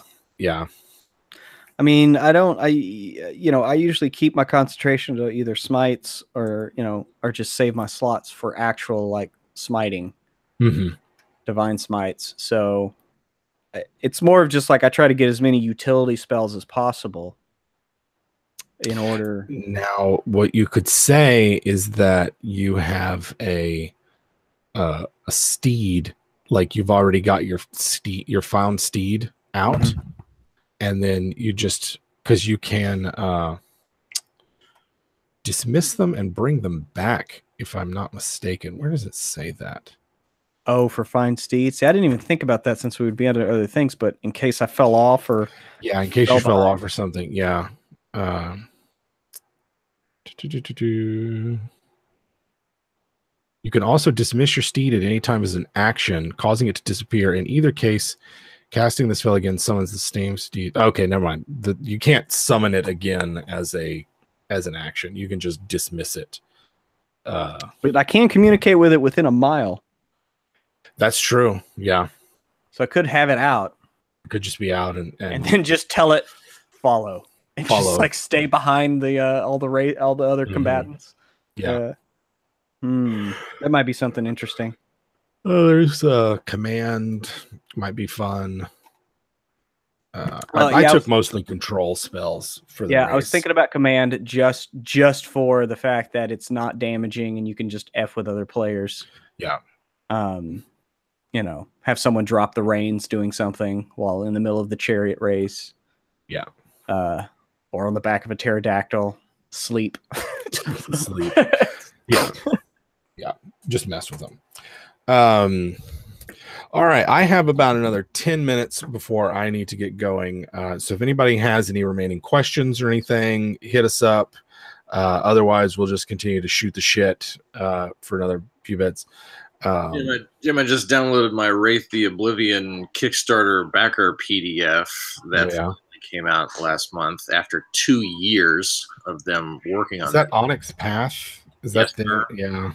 I mean, I usually keep my concentration to either smites or or just save my slots for actual like smiting, divine smites. So it's more of just like I try to get as many utility spells as possible in order. Now, what you could say is that you have a steed, like you've already got your found steed out, and then you just because you can dismiss them and bring them back, if I'm not mistaken. Where does it say that? Oh, for fine steed. See, I didn't even think about that since we would be under other things, but in case I fell off or in case you fell off or something, yeah. You can also dismiss your steed at any time as an action, causing it to disappear. In either case, casting the spell again summons the same steed. Okay, never mind. You can't summon it again as an action. You can just dismiss it. But I can communicate with it within a mile. That's true. Yeah. So I could have it out. It could just be out and then just tell it follow. And just like stay behind the all the other combatants. Yeah. That might be something interesting. There's command, might be fun. I took mostly control spells for the race. I was thinking about command just for the fact that it's not damaging and you can just F with other players. Yeah. Have someone drop the reins doing something while in the middle of the chariot race. Yeah. Or on the back of a pterodactyl. Sleep. Sleep. Yeah. Yeah. Just mess with them. All right. I have about another 10 minutes before I need to get going. So if anybody has any remaining questions or anything, hit us up. Otherwise, we'll just continue to shoot the shit for another few bits. Jim, I just downloaded my Wraith the Oblivion Kickstarter backer PDF that came out last month after 2 years of them working on it. Is that Onyx Path? Is that there? Yeah.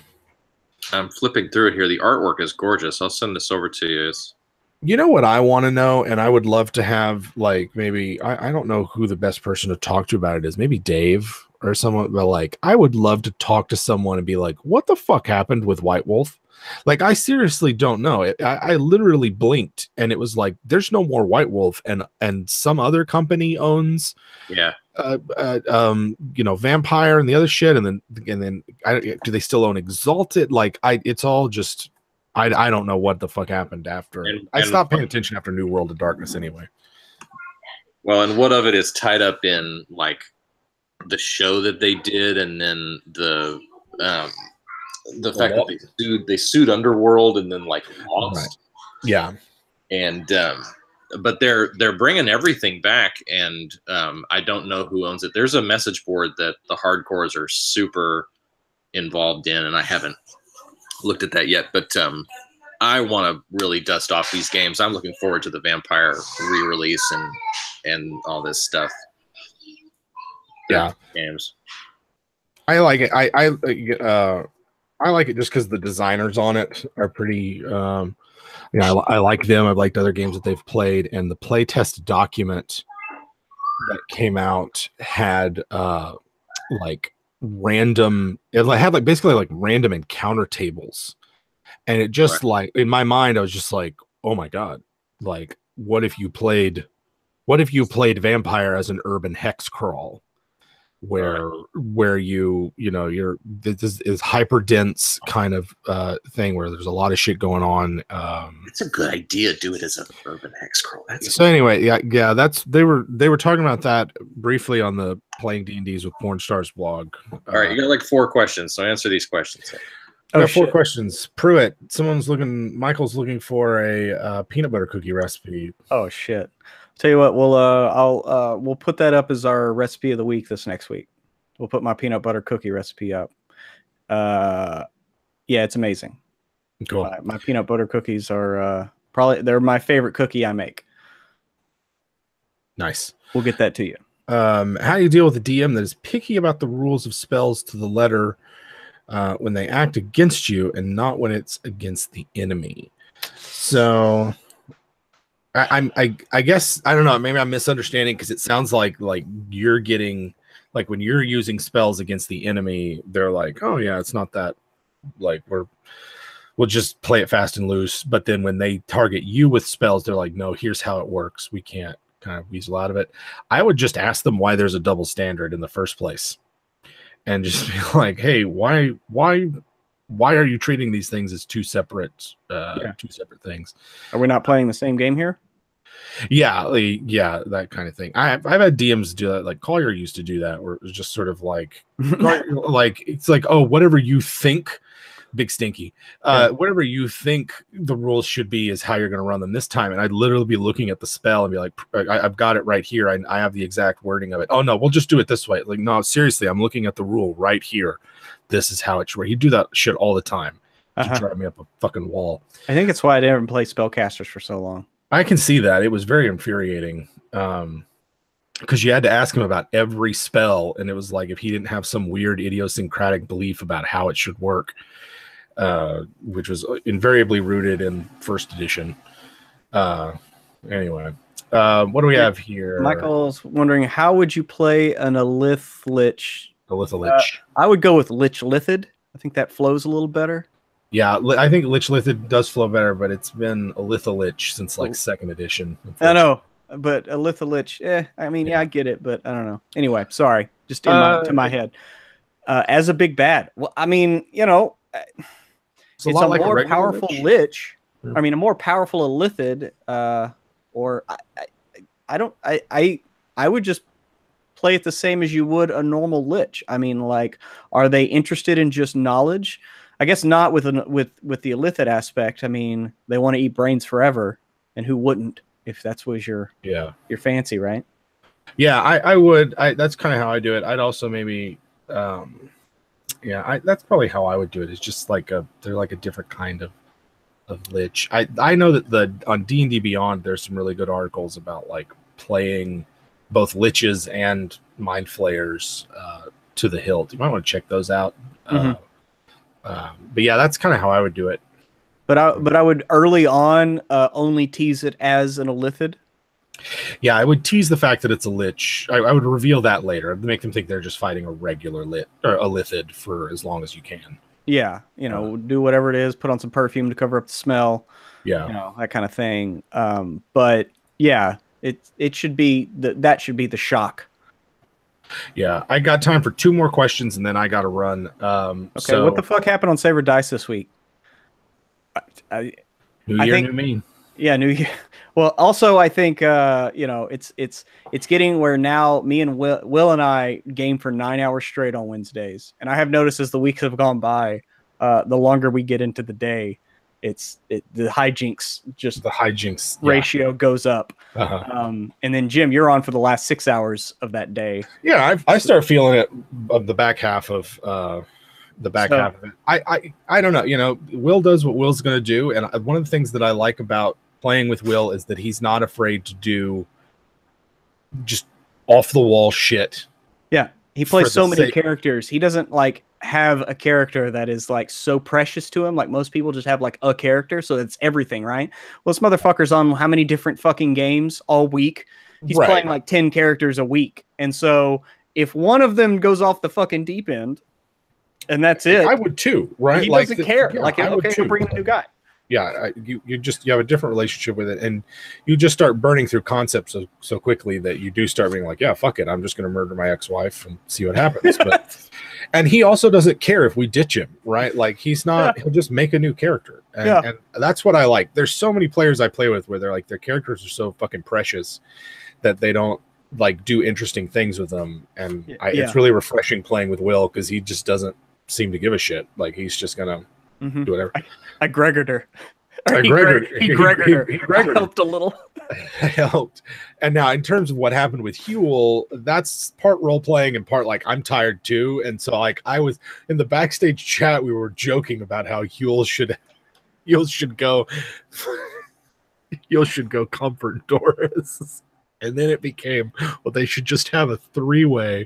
I'm flipping through it here. The artwork is gorgeous. I'll send this over to you. You know what I want to know, and I would love to have, like, maybe, I don't know who the best person to talk to about it is. Maybe Dave or someone, but, like, I would love to talk to someone and be like, what the fuck happened with White Wolf? Like, I seriously don't know. I literally blinked, and it was like, there's no more White Wolf, and some other company owns, Vampire and the other shit, and then do they still own Exalted? Like, it's all just, I don't know what the fuck happened after. I stopped paying attention after New World of Darkness anyway. Well, and what of it is tied up in like the show that they did, and then the fact that they sued Underworld and then like lost. Right. Yeah. And but they're bringing everything back, and I don't know who owns it. There's a message board that the hardcores are super involved in, and I haven't looked at that yet, but I want to really dust off these games. I'm looking forward to the Vampire re-release and all this stuff. Yeah, games. I like it. I like it just because the designers on it are pretty. I like them. I've liked other games that they've played, and the playtest document that came out had like random. It had like basically like random encounter tables, and it just like in my mind, I was just like, oh my god, like what if you played Vampire as an urban hex crawl? Where you're this is hyper dense kind of thing where there's a lot of shit going on. It's a good idea. Do it as an urban hex crawl. Anyway, that's they were talking about that briefly on the Playing D&Ds with Porn Stars blog. All right, you got like 4 questions, so answer these questions. I got 4 questions. Pruitt, Michael's looking for a peanut butter cookie recipe. Oh shit. Tell you what, we'll put that up as our recipe of the week this next week. We'll put my peanut butter cookie recipe up. Yeah, it's amazing. Cool. My peanut butter cookies are probably they're my favorite cookie I make. Nice. We'll get that to you. How do you deal with a DM that is picky about the rules of spells to the letter when they act against you and not when it's against the enemy? So I guess I don't know. Maybe I'm misunderstanding because it sounds like you're getting like when you're using spells against the enemy, they're like, oh yeah, it's not that like we'll just play it fast and loose. But then when they target you with spells, they're like, no, here's how it works. We can't kind of weasel out of it. I would just ask them why there's a double standard in the first place, and just be like, hey, why are you treating these things as two separate things? Are we not playing the same game here? Yeah, that kind of thing. I've had DMs do that. Like Collier used to do that, where it was just sort of like, like it's like, oh, whatever you think, Big Stinky, whatever you think the rules should be is how you're going to run them this time. And I'd literally be looking at the spell and be like, I've got it right here. I have the exact wording of it. Oh no, we'll just do it this way. Like, no, seriously, I'm looking at the rule right here. This is how it should work. You do that shit all the time to drive me up a fucking wall. I think it's why I didn't play spellcasters for so long. I can see that. It was very infuriating because you had to ask him about every spell, and it was like if he didn't have some weird idiosyncratic belief about how it should work, which was invariably rooted in first edition. Anyway, what do we have here? Michael's wondering, how would you play an Alith Lich? Alith Lich. I would go with Lich Lithid. I think that flows a little better. Yeah, I think Lich Lithid does flow better, but it's been Alith Lich since like second edition. I know, but Alith Lich, I mean, yeah, I get it, but I don't know. Anyway, sorry, just to my head. As a big bad, well, I mean, you know, it's a like more powerful Lich. Yeah. I mean, a more powerful Alithid, or I would just play it the same as you would a normal Lich. I mean, like, are they interested in just knowledge? I guess not with the Alithid aspect. I mean, they want to eat brains forever, and who wouldn't if that's was your fancy, right? Yeah, I would. That's kind of how I do it. I'd also maybe, that's probably how I would do it. It's just like they're like a different kind of Lich. I know that on D&D Beyond there's some really good articles about like playing both Liches and Mind Flayers to the hilt. You might want to check those out. But yeah, that's kind of how I would do it. But I would early on only tease it as an Alithid. Yeah, I would tease the fact that it's a Lich. I would reveal that later. I'd make them think they're just fighting a regular Alithid for as long as you can. Yeah, you know, do whatever it is. Put on some perfume to cover up the smell. Yeah, you know, that kind of thing. But yeah, it should be that should be the shock. Yeah, I got time for 2 more questions, and then I got to run. Okay, so, what the fuck happened on Saber Dice this week? New Year, New Me. Yeah, New Year. Well, also I think you know, it's getting where now me and Will and I game for 9 hours straight on Wednesdays, and I have noticed as the weeks have gone by, the longer we get into the day, the hijinks ratio goes up. And then Jim, you're on for the last 6 hours of that day. Yeah, I start feeling it of the back half of half of it. I don't know. You know, Will does what Will's going to do, and one of the things that I like about playing with Will is that he's not afraid to do just off the wall shit. Yeah, he plays so many characters. He doesn't like have a character that is like so precious to him. Like most people just have like a character, so it's everything, right? Well, this motherfucker's on how many different fucking games all week? He's playing like 10 characters a week, and so if one of them goes off the fucking deep end, and that's it, I would too, right? He doesn't care. Yeah, like, okay, I'm bringing a new guy. Yeah, you have a different relationship with it, and you just start burning through concepts so quickly that you do start being like, yeah, fuck it, I'm just going to murder my ex-wife and see what happens. But and he also doesn't care if we ditch him, right? Like he's not. He'll just make a new character, and that's what I like. There's so many players I play with where they're like their characters are so fucking precious that they don't like do interesting things with them, and it's really refreshing playing with Will because he just doesn't seem to give a shit. Like he's just gonna. Do whatever. I Gregored her. He Gregored her. I helped a little. I helped. And now, in terms of what happened with Huel, that's part role playing and part like I'm tired too. And so, like, I was in the backstage chat, we were joking about how Huel should you should go. You should go comfort Doris. And then it became, well, they should just have a 3-way.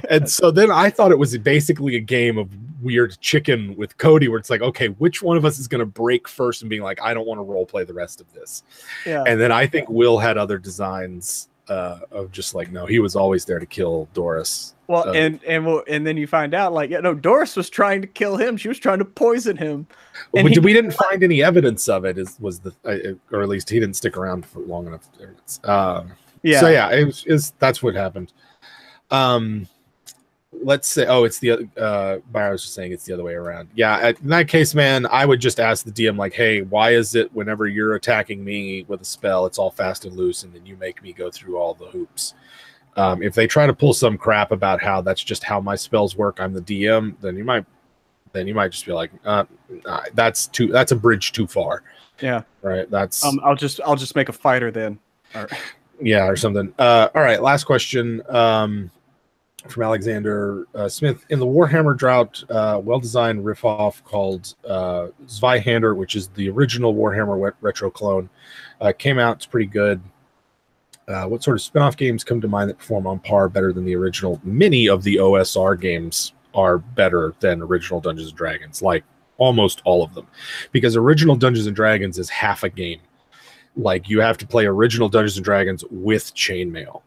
And so then I thought it was basically a game of weird chicken with Cody, where it's like, okay, which one of us is going to break first and being like, I don't want to role play the rest of this. Yeah. And then I think Will had other designs of just like, no, he was always there to kill Doris. Well, and then you find out, like, yeah, no, Doris was trying to kill him. She was trying to poison him. And we didn't find any evidence of it. Or at least he didn't stick around for long enough. Yeah. So yeah, that's what happened. Let's say, it's the Byron was just saying it's the other way around. Yeah, in that case, man, I would just ask the DM, like, hey, why is it whenever you're attacking me with a spell, it's all fast and loose, and then you make me go through all the hoops? If they try to pull some crap about how that's just how my spells work, I'm the DM, then you might just be like, that's a bridge too far. Yeah. Right. That's I'll just make a fighter then. All right. Yeah, or something. All right, last question from Alexander Smith. In the Warhammer Drought, well-designed riff-off called Zweihander, which is the original Warhammer retro clone, came out. It's pretty good. What sort of spin-off games come to mind that perform on par better than the original? Many of the OSR games are better than original Dungeons & Dragons, like almost all of them, because original Dungeons & Dragons is half a game. Like, you have to play original Dungeons & Dragons with chainmail.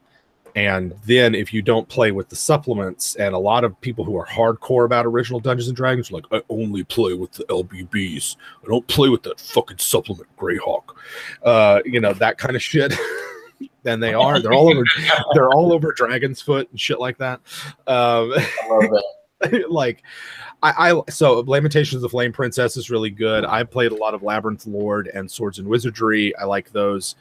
And then if you don't play with the supplements, and a lot of people who are hardcore about original Dungeons & Dragons are like, I only play with the LBBs. I don't play with that fucking supplement Greyhawk. That kind of shit. And they're all over Dragon's Foot and shit like that. I love that. Like, so Lamentations of the Flame Princess is really good. I played a lot of Labyrinth Lord and Swords and Wizardry. I like those.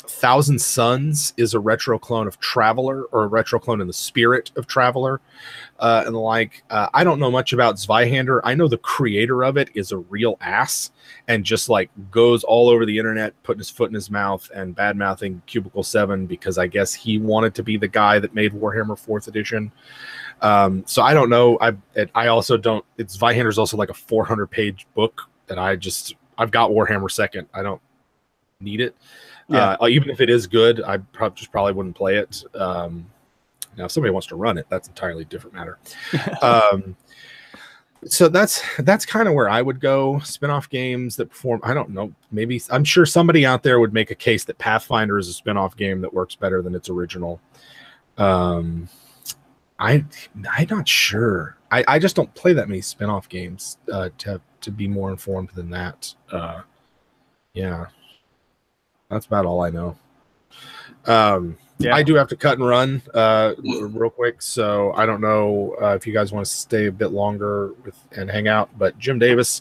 Thousand Suns is a retro clone of Traveler, or a retro clone in the spirit of Traveler, and the like. I don't know much about Zweihander. I know the creator of it is a real ass and just like goes all over the internet putting his foot in his mouth and bad mouthing Cubicle 7 because I guess he wanted to be the guy that made Warhammer 4th edition. So I don't know. I also don't. Zweihander's also like a 400-page book that I've got Warhammer 2nd. I don't need it. Yeah. Even if it is good, I probably wouldn't play it. Now, if somebody wants to run it, that's entirely different matter. So that's kind of where I would go. Spin-off games that perform. I don't know. Maybe I'm sure somebody out there would make a case that Pathfinder is a spin-off game that works better than its original. I'm not sure. I just don't play that many spin-off games to be more informed than that. Yeah. That's about all I know. I do have to cut and run real quick, so I don't know if you guys want to stay a bit longer and hang out. But Jim Davis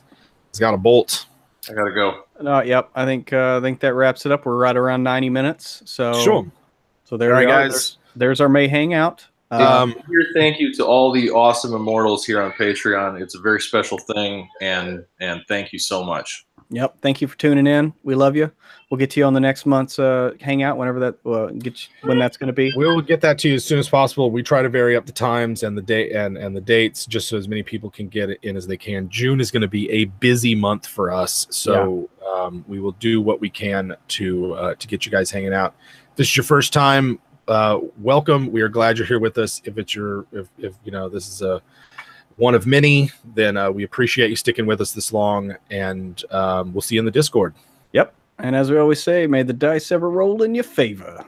has got a bolt. I gotta go. Yep. I think that wraps it up. We're right around 90 minutes. So sure. So there we are, guys. There's our May hangout. Thank you to all the awesome Immortals here on Patreon. It's a very special thing, and thank you so much. Yep. Thank you for tuning in. We love you. We'll get to you on the next month's hangout, whenever when that's going to be. We'll get that to you as soon as possible. We try to vary up the times and the date and the dates, just so as many people can get it in as they can. June is going to be a busy month for us, so we will do what we can to get you guys hanging out. If this is your first time, welcome. We are glad you're here with us. If this is one of many, then we appreciate you sticking with us this long, and we'll see you in the Discord. Yep. And as we always say, may the dice ever roll in your favor.